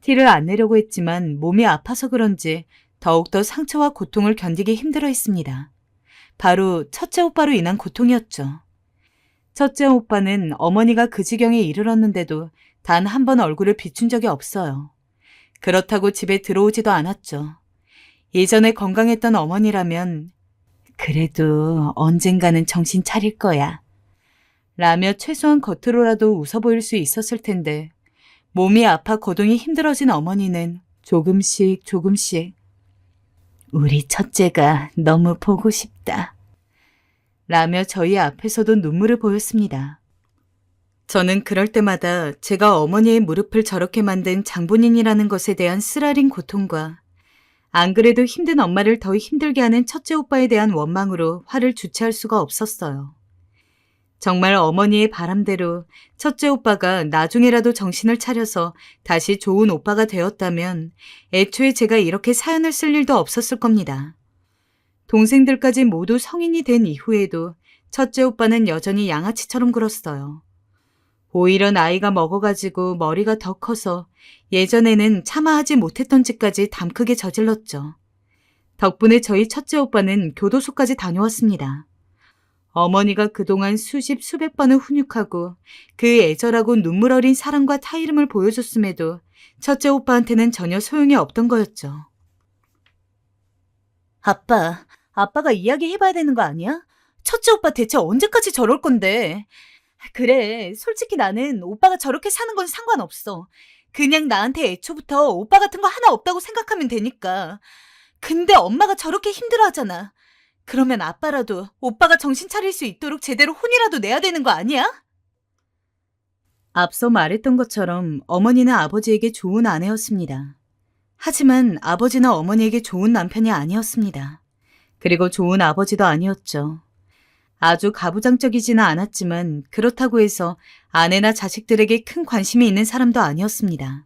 티를 안 내려고 했지만 몸이 아파서 그런지 더욱더 상처와 고통을 견디기 힘들어 했습니다. 바로 첫째 오빠로 인한 고통이었죠. 첫째 오빠는 어머니가 그 지경에 이르렀는데도 단 한 번 얼굴을 비춘 적이 없어요. 그렇다고 집에 들어오지도 않았죠. 예전에 건강했던 어머니라면 그래도 언젠가는 정신 차릴 거야 라며 최소한 겉으로라도 웃어 보일 수 있었을 텐데 몸이 아파 거동이 힘들어진 어머니는 조금씩 우리 첫째가 너무 보고 싶다 라며 저희 앞에서도 눈물을 보였습니다. 저는 그럴 때마다 제가 어머니의 무릎을 저렇게 만든 장본인이라는 것에 대한 쓰라린 고통과 안 그래도 힘든 엄마를 더 힘들게 하는 첫째 오빠에 대한 원망으로 화를 주체할 수가 없었어요. 정말 어머니의 바람대로 첫째 오빠가 나중에라도 정신을 차려서 다시 좋은 오빠가 되었다면 애초에 제가 이렇게 사연을 쓸 일도 없었을 겁니다. 동생들까지 모두 성인이 된 이후에도 첫째 오빠는 여전히 양아치처럼 굴었어요. 오히려 나이가 먹어가지고 머리가 더 커서 예전에는 차마하지 못했던 짓까지 담크게 저질렀죠. 덕분에 저희 첫째 오빠는 교도소까지 다녀왔습니다. 어머니가 그동안 수십 수백 번을 훈육하고 그 애절하고 눈물 어린 사랑과 타이름을 보여줬음에도 첫째 오빠한테는 전혀 소용이 없던 거였죠. 아빠가 이야기해봐야 되는 거 아니야? 첫째 오빠 대체 언제까지 저럴 건데? 그래, 솔직히 나는 오빠가 저렇게 사는 건 상관없어. 그냥 나한테 애초부터 오빠 같은 거 하나 없다고 생각하면 되니까. 근데 엄마가 저렇게 힘들어하잖아. 그러면 아빠라도 오빠가 정신 차릴 수 있도록 제대로 혼이라도 내야 되는 거 아니야? 앞서 말했던 것처럼 어머니는 아버지에게 좋은 아내였습니다. 하지만 아버지는 어머니에게 좋은 남편이 아니었습니다. 그리고 좋은 아버지도 아니었죠. 아주 가부장적이지는 않았지만 그렇다고 해서 아내나 자식들에게 큰 관심이 있는 사람도 아니었습니다.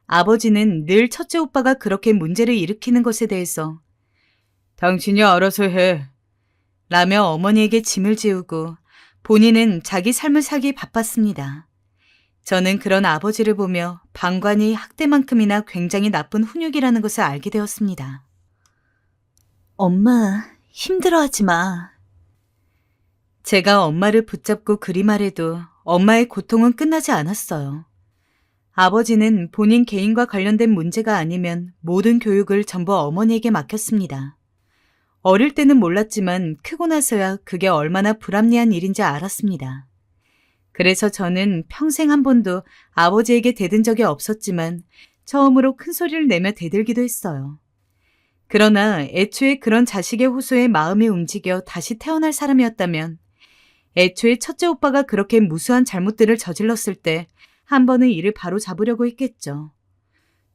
아버지는 늘 첫째 오빠가 그렇게 문제를 일으키는 것에 대해서 당신이 알아서 해 라며 어머니에게 짐을 지우고 본인은 자기 삶을 살기 바빴습니다. 저는 그런 아버지를 보며 방관이 학대만큼이나 굉장히 나쁜 훈육이라는 것을 알게 되었습니다. 엄마, 힘들어하지 마. 제가 엄마를 붙잡고 그리 말해도 엄마의 고통은 끝나지 않았어요. 아버지는 본인 개인과 관련된 문제가 아니면 모든 교육을 전부 어머니에게 맡겼습니다. 어릴 때는 몰랐지만 크고 나서야 그게 얼마나 불합리한 일인지 알았습니다. 그래서 저는 평생 한 번도 아버지에게 대든 적이 없었지만 처음으로 큰 소리를 내며 대들기도 했어요. 그러나 애초에 그런 자식의 호소에 마음이 움직여 다시 태어날 사람이었다면 애초에 첫째 오빠가 그렇게 무수한 잘못들을 저질렀을 때 한 번은 이를 바로 잡으려고 했겠죠.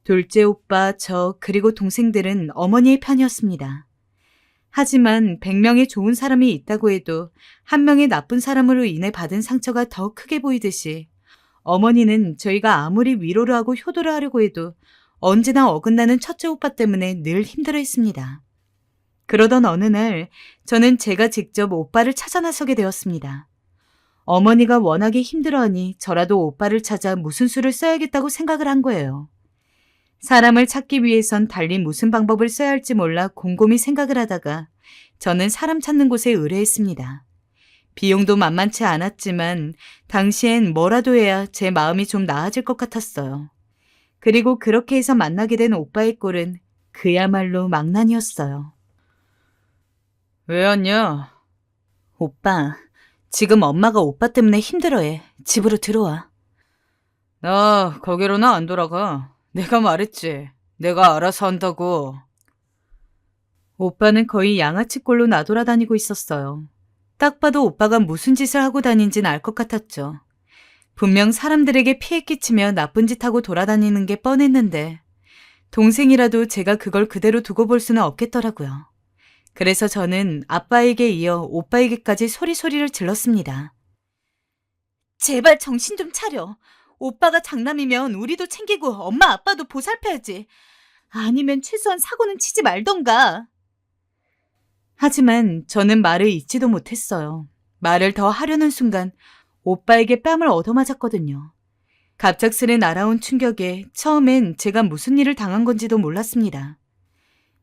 둘째 오빠, 저, 그리고 동생들은 어머니의 편이었습니다. 하지만 100명의 좋은 사람이 있다고 해도 한 명의 나쁜 사람으로 인해 받은 상처가 더 크게 보이듯이 어머니는 저희가 아무리 위로를 하고 효도를 하려고 해도 언제나 어긋나는 첫째 오빠 때문에 늘 힘들어했습니다. 그러던 어느 날 저는 제가 직접 오빠를 찾아 나서게 되었습니다. 어머니가 워낙에 힘들어하니 저라도 오빠를 찾아 무슨 수를 써야겠다고 생각을 한 거예요. 사람을 찾기 위해선 달리 무슨 방법을 써야 할지 몰라 곰곰이 생각을 하다가 저는 사람 찾는 곳에 의뢰했습니다. 비용도 만만치 않았지만 당시엔 뭐라도 해야 제 마음이 좀 나아질 것 같았어요. 그리고 그렇게 해서 만나게 된 오빠의 꼴은 그야말로 망난이었어요. 왜 왔냐? 오빠, 지금 엄마가 오빠 때문에 힘들어해. 집으로 들어와. 나 거기로는 안 돌아가. 내가 말했지. 내가 알아서 한다고. 오빠는 거의 양아치 꼴로 나돌아다니고 있었어요. 딱 봐도 오빠가 무슨 짓을 하고 다닌지는 알 것 같았죠. 분명 사람들에게 피해 끼치며 나쁜 짓 하고 돌아다니는 게 뻔했는데 동생이라도 제가 그걸 그대로 두고 볼 수는 없겠더라고요. 그래서 저는 아빠에게 이어 오빠에게까지 소리소리를 질렀습니다. 제발 정신 좀 차려. 오빠가 장남이면 우리도 챙기고 엄마 아빠도 보살펴야지. 아니면 최소한 사고는 치지 말던가. 하지만 저는 말을 잊지도 못했어요. 말을 더 하려는 순간 오빠에게 뺨을 얻어맞았거든요. 갑작스레 날아온 충격에 처음엔 제가 무슨 일을 당한 건지도 몰랐습니다.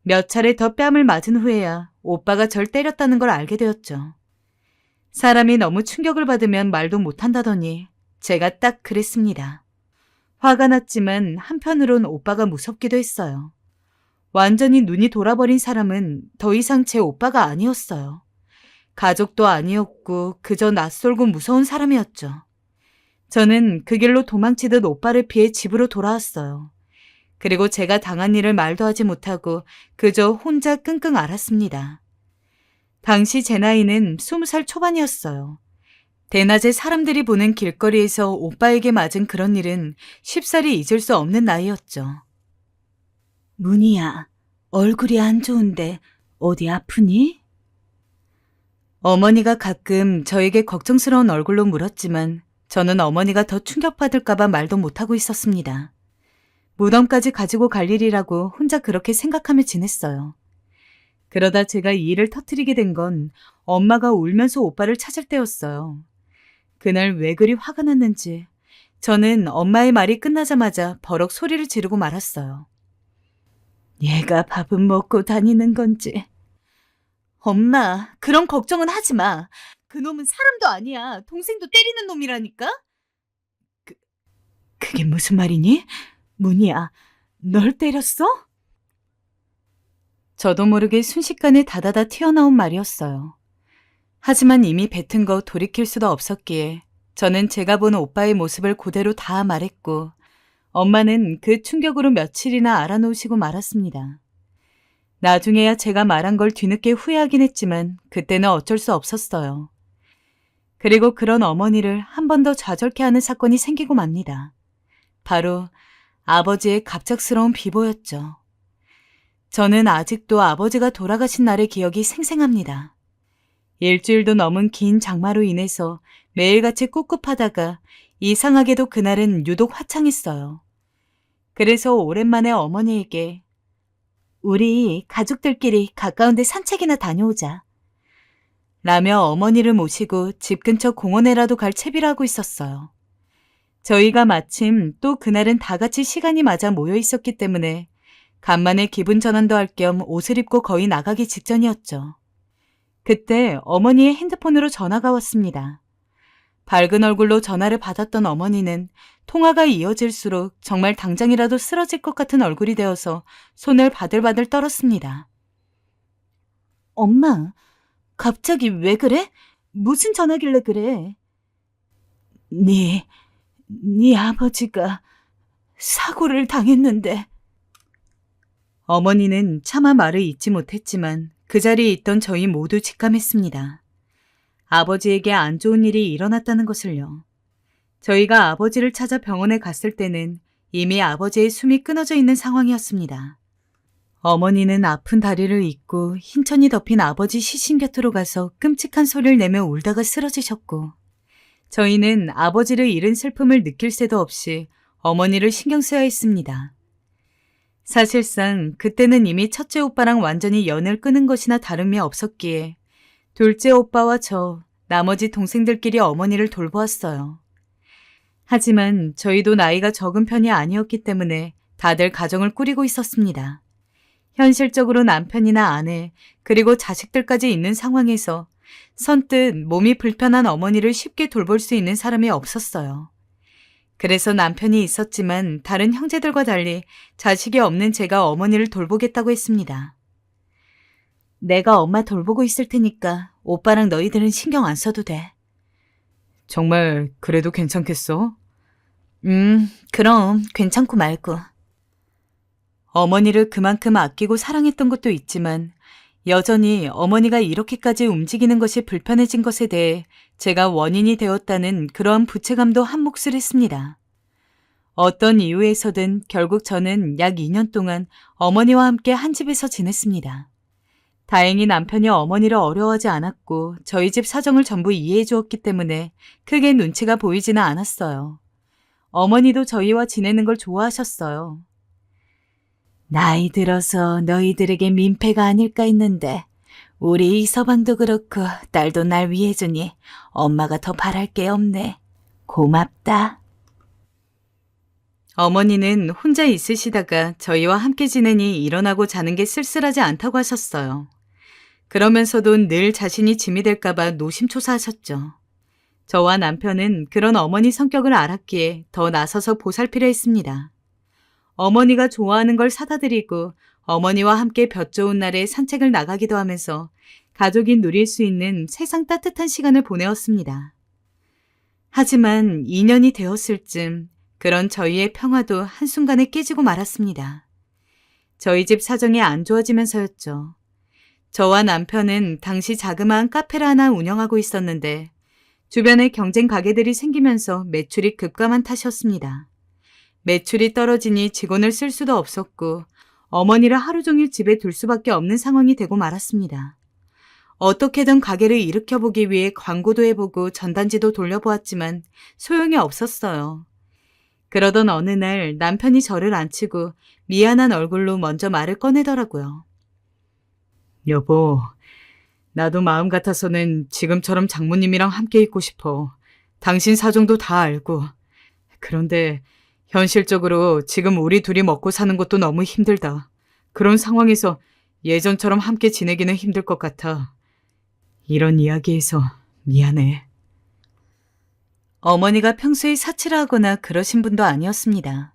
몇 차례 더 뺨을 맞은 후에야 오빠가 절 때렸다는 걸 알게 되었죠. 사람이 너무 충격을 받으면 말도 못한다더니 제가 딱 그랬습니다. 화가 났지만 한편으론 오빠가 무섭기도 했어요. 완전히 눈이 돌아버린 사람은 더 이상 제 오빠가 아니었어요. 가족도 아니었고 그저 낯설고 무서운 사람이었죠. 저는 그 길로 도망치듯 오빠를 피해 집으로 돌아왔어요. 그리고 제가 당한 일을 말도 하지 못하고 그저 혼자 끙끙 앓았습니다. 당시 제 나이는 20살 초반이었어요. 대낮에 사람들이 보는 길거리에서 오빠에게 맞은 그런 일은 쉽사리 잊을 수 없는 나이였죠. 문희야, 얼굴이 안 좋은데 어디 아프니? 어머니가 가끔 저에게 걱정스러운 얼굴로 물었지만 저는 어머니가 더 충격받을까봐 말도 못하고 있었습니다. 무덤까지 가지고 갈 일이라고 혼자 그렇게 생각하며 지냈어요. 그러다 제가 이 일을 터뜨리게 된 건 엄마가 울면서 오빠를 찾을 때였어요. 그날 왜 그리 화가 났는지 저는 엄마의 말이 끝나자마자 버럭 소리를 지르고 말았어요. 얘가 밥은 먹고 다니는 건지. 엄마, 그런 걱정은 하지 마. 그놈은 사람도 아니야. 동생도 때리는 놈이라니까? 그게 무슨 말이니? 문희야, 널 때렸어? 저도 모르게 순식간에 다다다 튀어나온 말이었어요. 하지만 이미 뱉은 거 돌이킬 수도 없었기에 저는 제가 본 오빠의 모습을 그대로 다 말했고 엄마는 그 충격으로 며칠이나 알아놓으시고 말았습니다. 나중에야 제가 말한 걸 뒤늦게 후회하긴 했지만 그때는 어쩔 수 없었어요. 그리고 그런 어머니를 한 번 더 좌절케 하는 사건이 생기고 맙니다. 바로 아버지의 갑작스러운 비보였죠. 저는 아직도 아버지가 돌아가신 날의 기억이 생생합니다. 일주일도 넘은 긴 장마로 인해서 매일같이 꿉꿉하다가 이상하게도 그날은 유독 화창했어요. 그래서 오랜만에 어머니에게 우리 가족들끼리 가까운 데 산책이나 다녀오자 라며 어머니를 모시고 집 근처 공원에라도 갈 채비를 하고 있었어요. 저희가 마침 또 그날은 다 같이 시간이 맞아 모여 있었기 때문에 간만에 기분 전환도 할 겸 옷을 입고 거의 나가기 직전이었죠. 그때 어머니의 핸드폰으로 전화가 왔습니다. 밝은 얼굴로 전화를 받았던 어머니는 통화가 이어질수록 정말 당장이라도 쓰러질 것 같은 얼굴이 되어서 손을 바들바들 떨었습니다. 엄마, 갑자기 왜 그래? 무슨 전화길래 그래? 네 아버지가 사고를 당했는데. 어머니는 차마 말을 잇지 못했지만 그 자리에 있던 저희 모두 직감했습니다. 아버지에게 안 좋은 일이 일어났다는 것을요. 저희가 아버지를 찾아 병원에 갔을 때는 이미 아버지의 숨이 끊어져 있는 상황이었습니다. 어머니는 아픈 다리를 잇고 흰천이 덮인 아버지 시신 곁으로 가서 끔찍한 소리를 내며 울다가 쓰러지셨고 저희는 아버지를 잃은 슬픔을 느낄 새도 없이 어머니를 신경 써야 했습니다. 사실상 그때는 이미 첫째 오빠랑 완전히 연을 끊은 것이나 다름이 없었기에 둘째 오빠와 저, 나머지 동생들끼리 어머니를 돌보았어요. 하지만 저희도 나이가 적은 편이 아니었기 때문에 다들 가정을 꾸리고 있었습니다. 현실적으로 남편이나 아내, 그리고 자식들까지 있는 상황에서 선뜻 몸이 불편한 어머니를 쉽게 돌볼 수 있는 사람이 없었어요. 그래서 남편이 있었지만 다른 형제들과 달리 자식이 없는 제가 어머니를 돌보겠다고 했습니다. 내가 엄마 돌보고 있을 테니까 오빠랑 너희들은 신경 안 써도 돼. 정말 그래도 괜찮겠어? 그럼 괜찮고 말고. 어머니를 그만큼 아끼고 사랑했던 것도 있지만 여전히 어머니가 이렇게까지 움직이는 것이 불편해진 것에 대해 제가 원인이 되었다는 그러한 부채감도 한 몫을 했습니다. 어떤 이유에서든 결국 저는 약 2년 동안 어머니와 함께 한 집에서 지냈습니다. 다행히 남편이 어머니를 어려워하지 않았고 저희 집 사정을 전부 이해해 주었기 때문에 크게 눈치가 보이지는 않았어요. 어머니도 저희와 지내는 걸 좋아하셨어요. 나이 들어서 너희들에게 민폐가 아닐까 했는데 우리 이서방도 그렇고 딸도 날 위해주니 엄마가 더 바랄 게 없네. 고맙다. 어머니는 혼자 있으시다가 저희와 함께 지내니 일어나고 자는 게 쓸쓸하지 않다고 하셨어요. 그러면서도 늘 자신이 짐이 될까봐 노심초사하셨죠. 저와 남편은 그런 어머니 성격을 알았기에 더 나서서 보살피려 했습니다. 어머니가 좋아하는 걸 사다 드리고 어머니와 함께 볕 좋은 날에 산책을 나가기도 하면서 가족이 누릴 수 있는 세상 따뜻한 시간을 보내었습니다. 하지만 2년이 되었을 쯤 그런 저희의 평화도 한순간에 깨지고 말았습니다. 저희 집 사정이 안 좋아지면서였죠. 저와 남편은 당시 자그마한 카페를 하나 운영하고 있었는데 주변에 경쟁 가게들이 생기면서 매출이 급감한 탓이었습니다. 매출이 떨어지니 직원을 쓸 수도 없었고 어머니를 하루 종일 집에 둘 수밖에 없는 상황이 되고 말았습니다. 어떻게든 가게를 일으켜보기 위해 광고도 해보고 전단지도 돌려보았지만 소용이 없었어요. 그러던 어느 날 남편이 저를 안치고 미안한 얼굴로 먼저 말을 꺼내더라고요. 여보, 나도 마음 같아서는 지금처럼 장모님이랑 함께 있고 싶어. 당신 사정도 다 알고. 그런데 현실적으로 지금 우리 둘이 먹고 사는 것도 너무 힘들다. 그런 상황에서 예전처럼 함께 지내기는 힘들 것 같아. 이런 이야기해서 미안해. 어머니가 평소에 사치라하거나 그러신 분도 아니었습니다.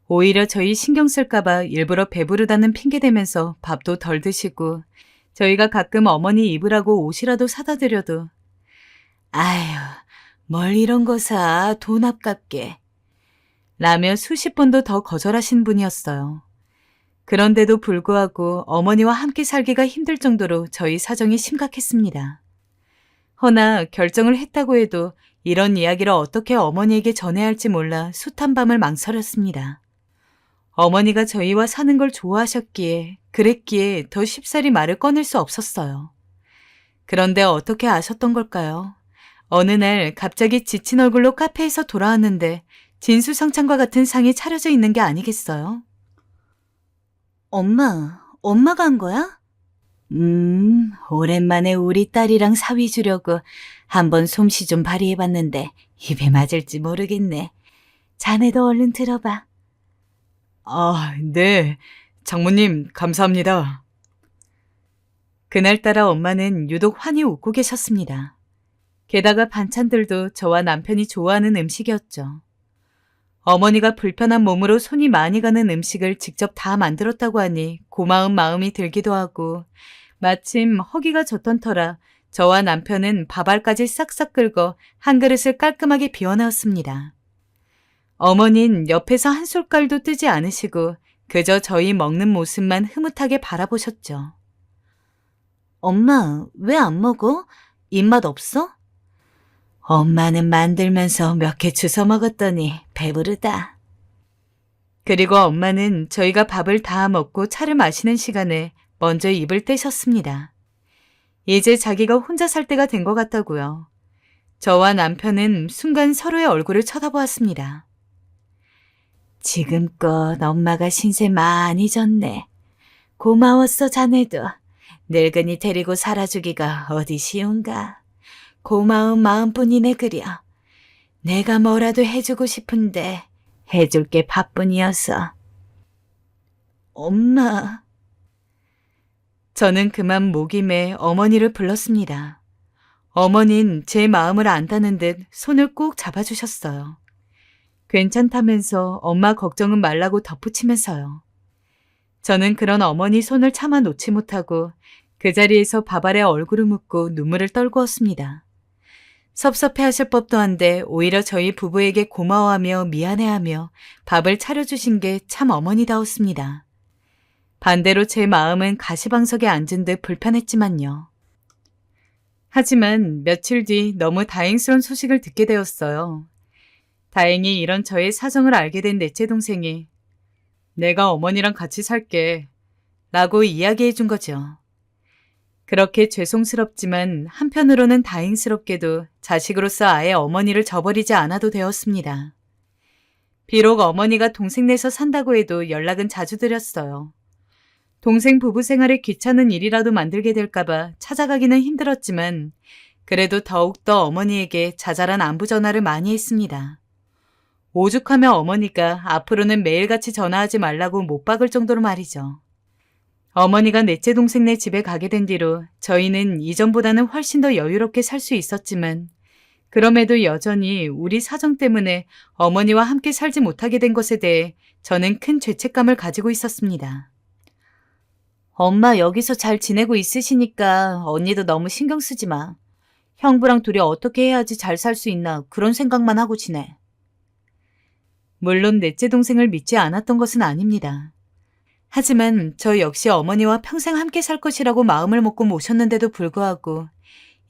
오히려 저희 신경 쓸까봐 일부러 배부르다는 핑계 대면서 밥도 덜 드시고 저희가 가끔 어머니 입으라고 옷이라도 사다 드려도 아휴, 뭘 이런 거 사, 돈 아깝게 라며 수십 번도 더 거절하신 분이었어요. 그런데도 불구하고 어머니와 함께 살기가 힘들 정도로 저희 사정이 심각했습니다. 허나 결정을 했다고 해도 이런 이야기를 어떻게 어머니에게 전해야 할지 몰라 숱한 밤을 망설였습니다. 어머니가 저희와 사는 걸 좋아하셨기에 그랬기에 더 쉽사리 말을 꺼낼 수 없었어요. 그런데 어떻게 아셨던 걸까요? 어느 날 갑자기 지친 얼굴로 카페에서 돌아왔는데 진수성찬과 같은 상이 차려져 있는 게 아니겠어요? 엄마가 한 거야? 오랜만에 우리 딸이랑 사위 주려고 한번 솜씨 좀 발휘해봤는데 입에 맞을지 모르겠네. 자네도 얼른 들어봐. 아, 네. 장모님, 감사합니다. 그날따라 엄마는 유독 환히 웃고 계셨습니다. 게다가 반찬들도 저와 남편이 좋아하는 음식이었죠. 어머니가 불편한 몸으로 손이 많이 가는 음식을 직접 다 만들었다고 하니 고마운 마음이 들기도 하고 마침 허기가 졌던 터라 저와 남편은 밥알까지 싹싹 긁어 한 그릇을 깔끔하게 비워내었습니다. 어머닌 옆에서 한술깔도 뜨지 않으시고 그저 저희 먹는 모습만 흐뭇하게 바라보셨죠. 엄마, 왜 안 먹어? 입맛 없어? 엄마는 만들면서 몇 개 주워 먹었더니 배부르다. 그리고 엄마는 저희가 밥을 다 먹고 차를 마시는 시간에 먼저 입을 떼셨습니다. 이제 자기가 혼자 살 때가 된 것 같다고요. 저와 남편은 순간 서로의 얼굴을 쳐다보았습니다. 지금껏 엄마가 신세 많이 졌네. 고마웠어, 자네도. 늙은이 데리고 살아주기가 어디 쉬운가. 고마운 마음뿐이네 그려. 내가 뭐라도 해주고 싶은데 해줄 게 밥뿐이어서. 엄마. 저는 그만 목이 매 어머니를 불렀습니다. 어머닌 제 마음을 안다는 듯 손을 꼭 잡아주셨어요. 괜찮다면서 엄마 걱정은 말라고 덧붙이면서요. 저는 그런 어머니 손을 차마 놓지 못하고 그 자리에서 밥 아래 얼굴을 묻고 눈물을 떨구었습니다. 섭섭해하실 법도 한데 오히려 저희 부부에게 고마워하며 미안해하며 밥을 차려주신 게 참 어머니다웠습니다. 반대로 제 마음은 가시방석에 앉은 듯 불편했지만요. 하지만 며칠 뒤 너무 다행스러운 소식을 듣게 되었어요. 다행히 이런 저의 사정을 알게 된 넷째 동생이 내가 어머니랑 같이 살게 라고 이야기해 준 거죠. 그렇게 죄송스럽지만 한편으로는 다행스럽게도 자식으로서 아예 어머니를 저버리지 않아도 되었습니다. 비록 어머니가 동생네서 산다고 해도 연락은 자주 드렸어요. 동생 부부 생활에 귀찮은 일이라도 만들게 될까봐 찾아가기는 힘들었지만 그래도 더욱더 어머니에게 자잘한 안부 전화를 많이 했습니다. 오죽하면 어머니가 앞으로는 매일같이 전화하지 말라고 못 박을 정도로 말이죠. 어머니가 넷째 동생네 집에 가게 된 뒤로 저희는 이전보다는 훨씬 더 여유롭게 살 수 있었지만 그럼에도 여전히 우리 사정 때문에 어머니와 함께 살지 못하게 된 것에 대해 저는 큰 죄책감을 가지고 있었습니다. 엄마 여기서 잘 지내고 있으시니까 언니도 너무 신경 쓰지 마. 형부랑 둘이 어떻게 해야지 잘 살 수 있나 그런 생각만 하고 지내. 물론 넷째 동생을 믿지 않았던 것은 아닙니다. 하지만 저 역시 어머니와 평생 함께 살 것이라고 마음을 먹고 모셨는데도 불구하고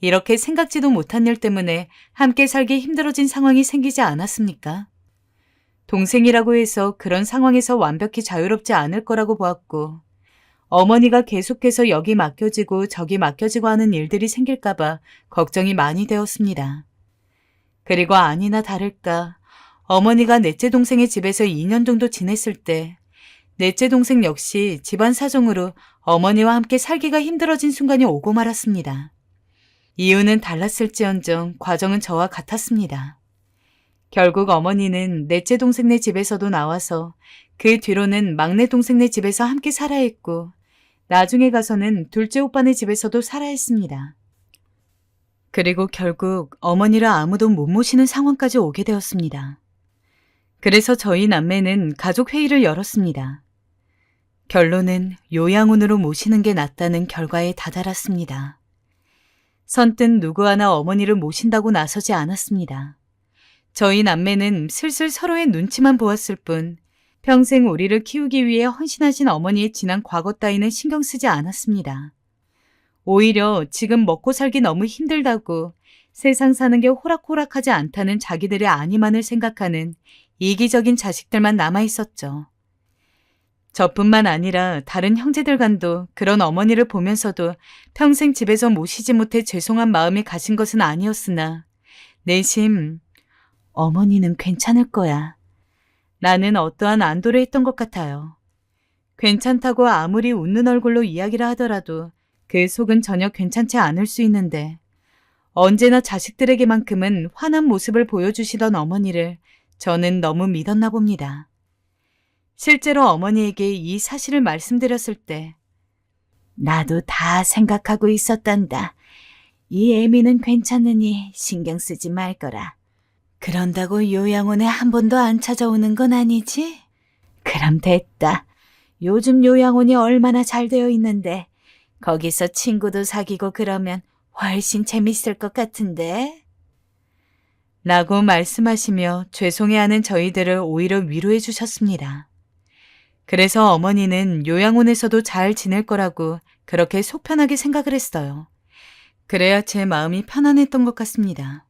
이렇게 생각지도 못한 일 때문에 함께 살기 힘들어진 상황이 생기지 않았습니까? 동생이라고 해서 그런 상황에서 완벽히 자유롭지 않을 거라고 보았고 어머니가 계속해서 여기 맡겨지고 저기 맡겨지고 하는 일들이 생길까봐 걱정이 많이 되었습니다. 그리고 아니나 다를까 어머니가 넷째 동생의 집에서 2년 정도 지냈을 때 넷째 동생 역시 집안 사정으로 어머니와 함께 살기가 힘들어진 순간이 오고 말았습니다. 이유는 달랐을지언정 과정은 저와 같았습니다. 결국 어머니는 넷째 동생네 집에서도 나와서 그 뒤로는 막내 동생네 집에서 함께 살아야 했고 나중에 가서는 둘째 오빠네 집에서도 살아야 했습니다. 그리고 결국 어머니를 아무도 못 모시는 상황까지 오게 되었습니다. 그래서 저희 남매는 가족 회의를 열었습니다. 결론은 요양원으로 모시는 게 낫다는 결과에 다다랐습니다. 선뜻 누구 하나 어머니를 모신다고 나서지 않았습니다. 저희 남매는 슬슬 서로의 눈치만 보았을 뿐 평생 우리를 키우기 위해 헌신하신 어머니의 지난 과거 따위는 신경 쓰지 않았습니다. 오히려 지금 먹고 살기 너무 힘들다고 세상 사는 게 호락호락하지 않다는 자기들의 안위만을 생각하는 이기적인 자식들만 남아있었죠. 저뿐만 아니라 다른 형제들 간도 그런 어머니를 보면서도 평생 집에서 모시지 못해 죄송한 마음이 가신 것은 아니었으나 내심 어머니는 괜찮을 거야. 나는 어떠한 안도를 했던 것 같아요. 괜찮다고 아무리 웃는 얼굴로 이야기를 하더라도 그 속은 전혀 괜찮지 않을 수 있는데 언제나 자식들에게만큼은 환한 모습을 보여주시던 어머니를 저는 너무 믿었나 봅니다. 실제로 어머니에게 이 사실을 말씀드렸을 때 나도 다 생각하고 있었단다. 이 애미는 괜찮으니 신경 쓰지 말 거라. 그런다고 요양원에 한 번도 안 찾아오는 건 아니지? 그럼 됐다. 요즘 요양원이 얼마나 잘 되어 있는데 거기서 친구도 사귀고 그러면 훨씬 재밌을 것 같은데? 라고 말씀하시며 죄송해하는 저희들을 오히려 위로해 주셨습니다. 그래서 어머니는 요양원에서도 잘 지낼 거라고 그렇게 속편하게 생각을 했어요. 그래야 제 마음이 편안했던 것 같습니다.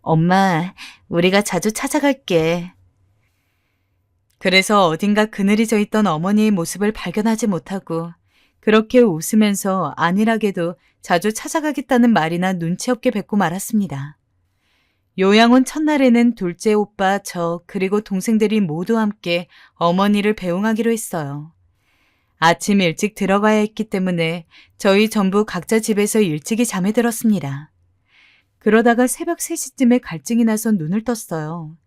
엄마, 우리가 자주 찾아갈게. 그래서 어딘가 그늘이 져 있던 어머니의 모습을 발견하지 못하고 그렇게 웃으면서 안일하게도 자주 찾아가겠다는 말이나 눈치 없게 뱉고 말았습니다. 요양원 첫날에는 둘째 오빠, 저, 그리고 동생들이 모두 함께 어머니를 배웅하기로 했어요. 아침 일찍 들어가야 했기 때문에 저희 전부 각자 집에서 일찍이 잠에 들었습니다. 그러다가 새벽 3시쯤에 갈증이 나서 눈을 떴어요.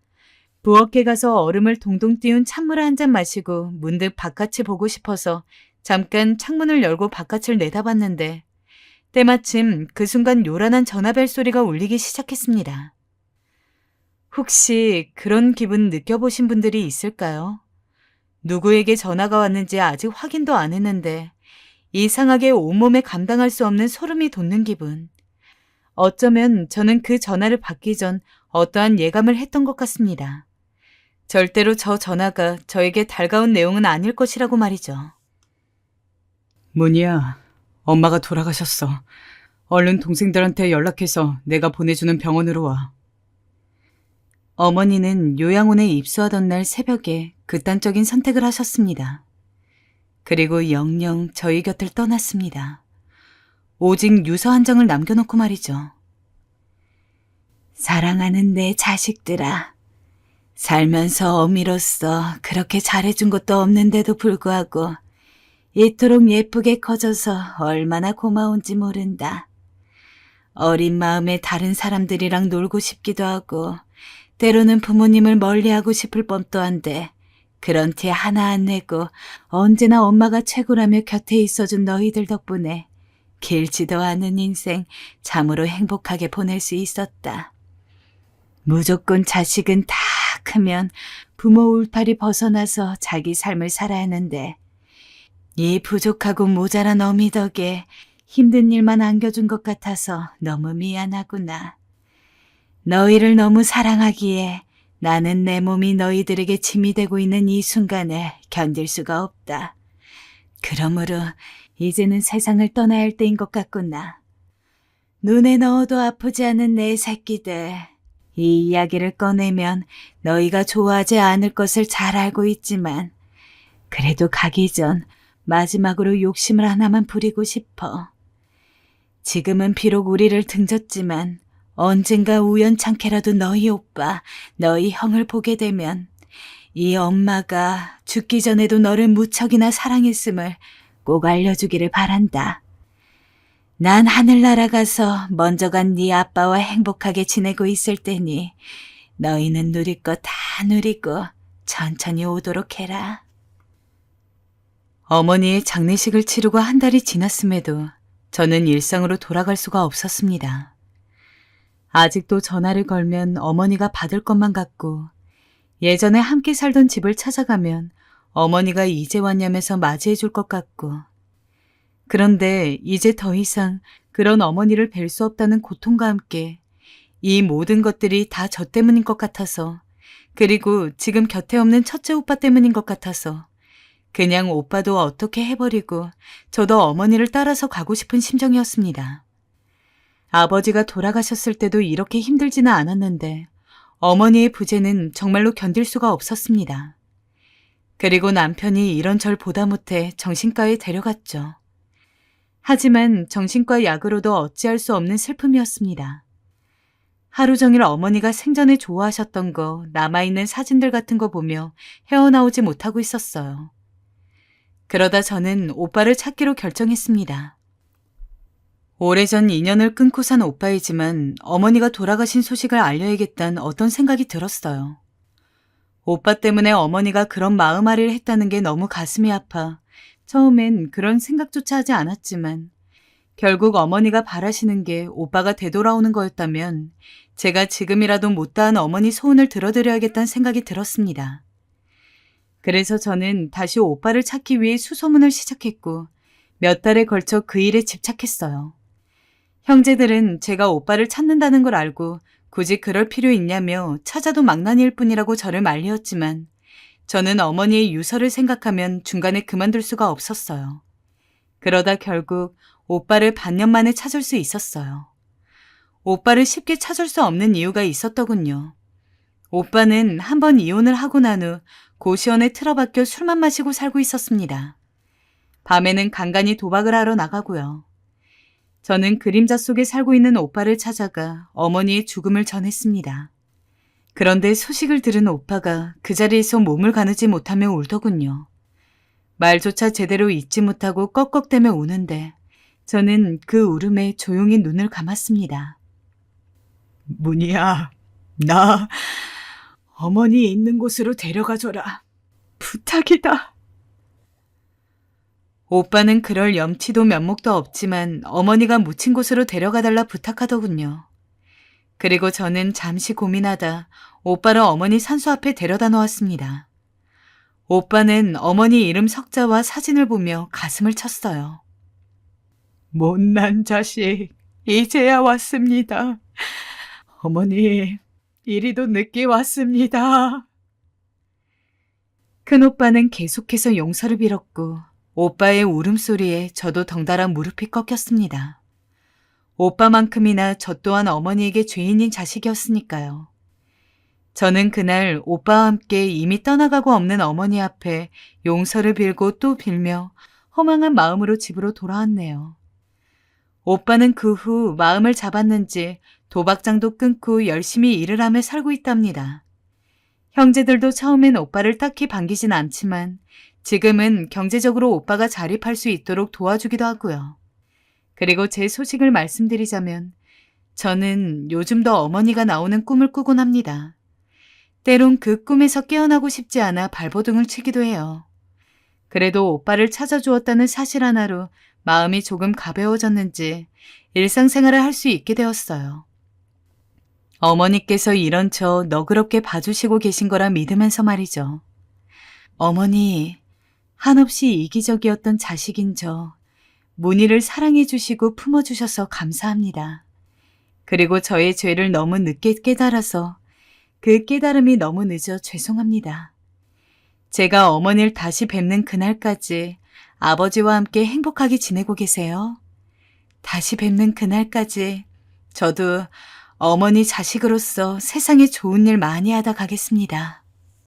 부엌에 가서 얼음을 동동 띄운 찬물 한 잔 마시고 문득 바깥을 보고 싶어서 잠깐 창문을 열고 바깥을 내다봤는데 때마침 그 순간 요란한 전화벨 소리가 울리기 시작했습니다. 혹시 그런 기분 느껴보신 분들이 있을까요? 누구에게 전화가 왔는지 아직 확인도 안 했는데 이상하게 온몸에 감당할 수 없는 소름이 돋는 기분. 어쩌면 저는 그 전화를 받기 전 어떠한 예감을 했던 것 같습니다. 절대로 저 전화가 저에게 달가운 내용은 아닐 것이라고 말이죠. 문희야, 엄마가 돌아가셨어. 얼른 동생들한테 연락해서 내가 보내주는 병원으로 와. 어머니는 요양원에 입소하던 날 새벽에 극단적인 선택을 하셨습니다. 그리고 영영 저희 곁을 떠났습니다. 오직 유서 한 장을 남겨놓고 말이죠. 사랑하는 내 자식들아, 살면서 어미로서 그렇게 잘해준 것도 없는데도 불구하고 이토록 예쁘게 커져서 얼마나 고마운지 모른다. 어린 마음에 다른 사람들이랑 놀고 싶기도 하고 때로는 부모님을 멀리하고 싶을 법도 한데 그런 티 하나 안 내고 언제나 엄마가 최고라며 곁에 있어준 너희들 덕분에 길지도 않은 인생 참으로 행복하게 보낼 수 있었다. 무조건 자식은 다 크면 부모 울타리 벗어나서 자기 삶을 살아야 하는데 이 부족하고 모자란 어미 덕에 힘든 일만 안겨준 것 같아서 너무 미안하구나. 너희를 너무 사랑하기에 나는 내 몸이 너희들에게 짐이 되고 있는 이 순간을 견딜 수가 없다. 그러므로 이제는 세상을 떠나야 할 때인 것 같구나. 눈에 넣어도 아프지 않은 내 새끼들. 이 이야기를 꺼내면 너희가 좋아하지 않을 것을 잘 알고 있지만 그래도 가기 전 마지막으로 욕심을 하나만 부리고 싶어. 지금은 비록 우리를 등졌지만 언젠가 우연찮게라도 너희 오빠, 너희 형을 보게 되면 이 엄마가 죽기 전에도 너를 무척이나 사랑했음을 꼭 알려주기를 바란다. 난 하늘 날아가서 먼저 간 네 아빠와 행복하게 지내고 있을 테니 너희는 누릴 거 다 누리고 천천히 오도록 해라. 어머니의 장례식을 치르고 한 달이 지났음에도 저는 일상으로 돌아갈 수가 없었습니다. 아직도 전화를 걸면 어머니가 받을 것만 같고 예전에 함께 살던 집을 찾아가면 어머니가 이제 왔냐면서 맞이해 줄 것 같고 그런데 이제 더 이상 그런 어머니를 뵐 수 없다는 고통과 함께 이 모든 것들이 다 저 때문인 것 같아서 그리고 지금 곁에 없는 첫째 오빠 때문인 것 같아서 그냥 오빠도 어떻게 해버리고 저도 어머니를 따라서 가고 싶은 심정이었습니다. 아버지가 돌아가셨을 때도 이렇게 힘들지는 않았는데 어머니의 부재는 정말로 견딜 수가 없었습니다. 그리고 남편이 이런 절 보다 못해 정신과에 데려갔죠. 하지만 정신과 약으로도 어찌할 수 없는 슬픔이었습니다. 하루 종일 어머니가 생전에 좋아하셨던 거, 남아있는 사진들 같은 거 보며 헤어나오지 못하고 있었어요. 그러다 저는 오빠를 찾기로 결정했습니다. 오래전 인연을 끊고 산 오빠이지만 어머니가 돌아가신 소식을 알려야겠다는 어떤 생각이 들었어요. 오빠 때문에 어머니가 그런 마음앓이를 했다는 게 너무 가슴이 아파 처음엔 그런 생각조차 하지 않았지만 결국 어머니가 바라시는 게 오빠가 되돌아오는 거였다면 제가 지금이라도 못다한 어머니 소원을 들어드려야겠다는 생각이 들었습니다. 그래서 저는 다시 오빠를 찾기 위해 수소문을 시작했고 몇 달에 걸쳐 그 일에 집착했어요. 형제들은 제가 오빠를 찾는다는 걸 알고 굳이 그럴 필요 있냐며 찾아도 망나니일 뿐이라고 저를 말리었지만 저는 어머니의 유서를 생각하면 중간에 그만둘 수가 없었어요. 그러다 결국 오빠를 반년 만에 찾을 수 있었어요. 오빠를 쉽게 찾을 수 없는 이유가 있었더군요. 오빠는 한번 이혼을 하고 난 후 고시원에 틀어박혀 술만 마시고 살고 있었습니다. 밤에는 간간히 도박을 하러 나가고요. 저는 그림자 속에 살고 있는 오빠를 찾아가 어머니의 죽음을 전했습니다. 그런데 소식을 들은 오빠가 그 자리에서 몸을 가누지 못하며 울더군요. 말조차 제대로 잊지 못하고 꺽꺽대며 우는데 저는 그 울음에 조용히 눈을 감았습니다. 문희야, 나 어머니 있는 곳으로 데려가줘라. 부탁이다. 오빠는 그럴 염치도 면목도 없지만 어머니가 묻힌 곳으로 데려가달라 부탁하더군요. 그리고 저는 잠시 고민하다 오빠를 어머니 산소 앞에 데려다 놓았습니다. 오빠는 어머니 이름 석자와 사진을 보며 가슴을 쳤어요. 못난 자식, 이제야 왔습니다. 어머니, 이리도 늦게 왔습니다. 큰오빠는 계속해서 용서를 빌었고 오빠의 울음소리에 저도 덩달아 무릎이 꺾였습니다. 오빠만큼이나 저 또한 어머니에게 죄인인 자식이었으니까요. 저는 그날 오빠와 함께 이미 떠나가고 없는 어머니 앞에 용서를 빌고 또 빌며 허망한 마음으로 집으로 돌아왔네요. 오빠는 그 후 마음을 잡았는지 도박장도 끊고 열심히 일을 하며 살고 있답니다. 형제들도 처음엔 오빠를 딱히 반기진 않지만 지금은 경제적으로 오빠가 자립할 수 있도록 도와주기도 하고요. 그리고 제 소식을 말씀드리자면 저는 요즘도 어머니가 나오는 꿈을 꾸곤 합니다. 때론 그 꿈에서 깨어나고 싶지 않아 발버둥을 치기도 해요. 그래도 오빠를 찾아주었다는 사실 하나로 마음이 조금 가벼워졌는지 일상생활을 할 수 있게 되었어요. 어머니께서 이런 저 너그럽게 봐주시고 계신 거라 믿으면서 말이죠. 어머니, 한없이 이기적이었던 자식인 저, 문희를 사랑해주시고 품어주셔서 감사합니다. 그리고 저의 죄를 너무 늦게 깨달아서 그 깨달음이 너무 늦어 죄송합니다. 제가 어머니를 다시 뵙는 그날까지 아버지와 함께 행복하게 지내고 계세요. 다시 뵙는 그날까지 저도 어머니 자식으로서 세상에 좋은 일 많이 하다 가겠습니다.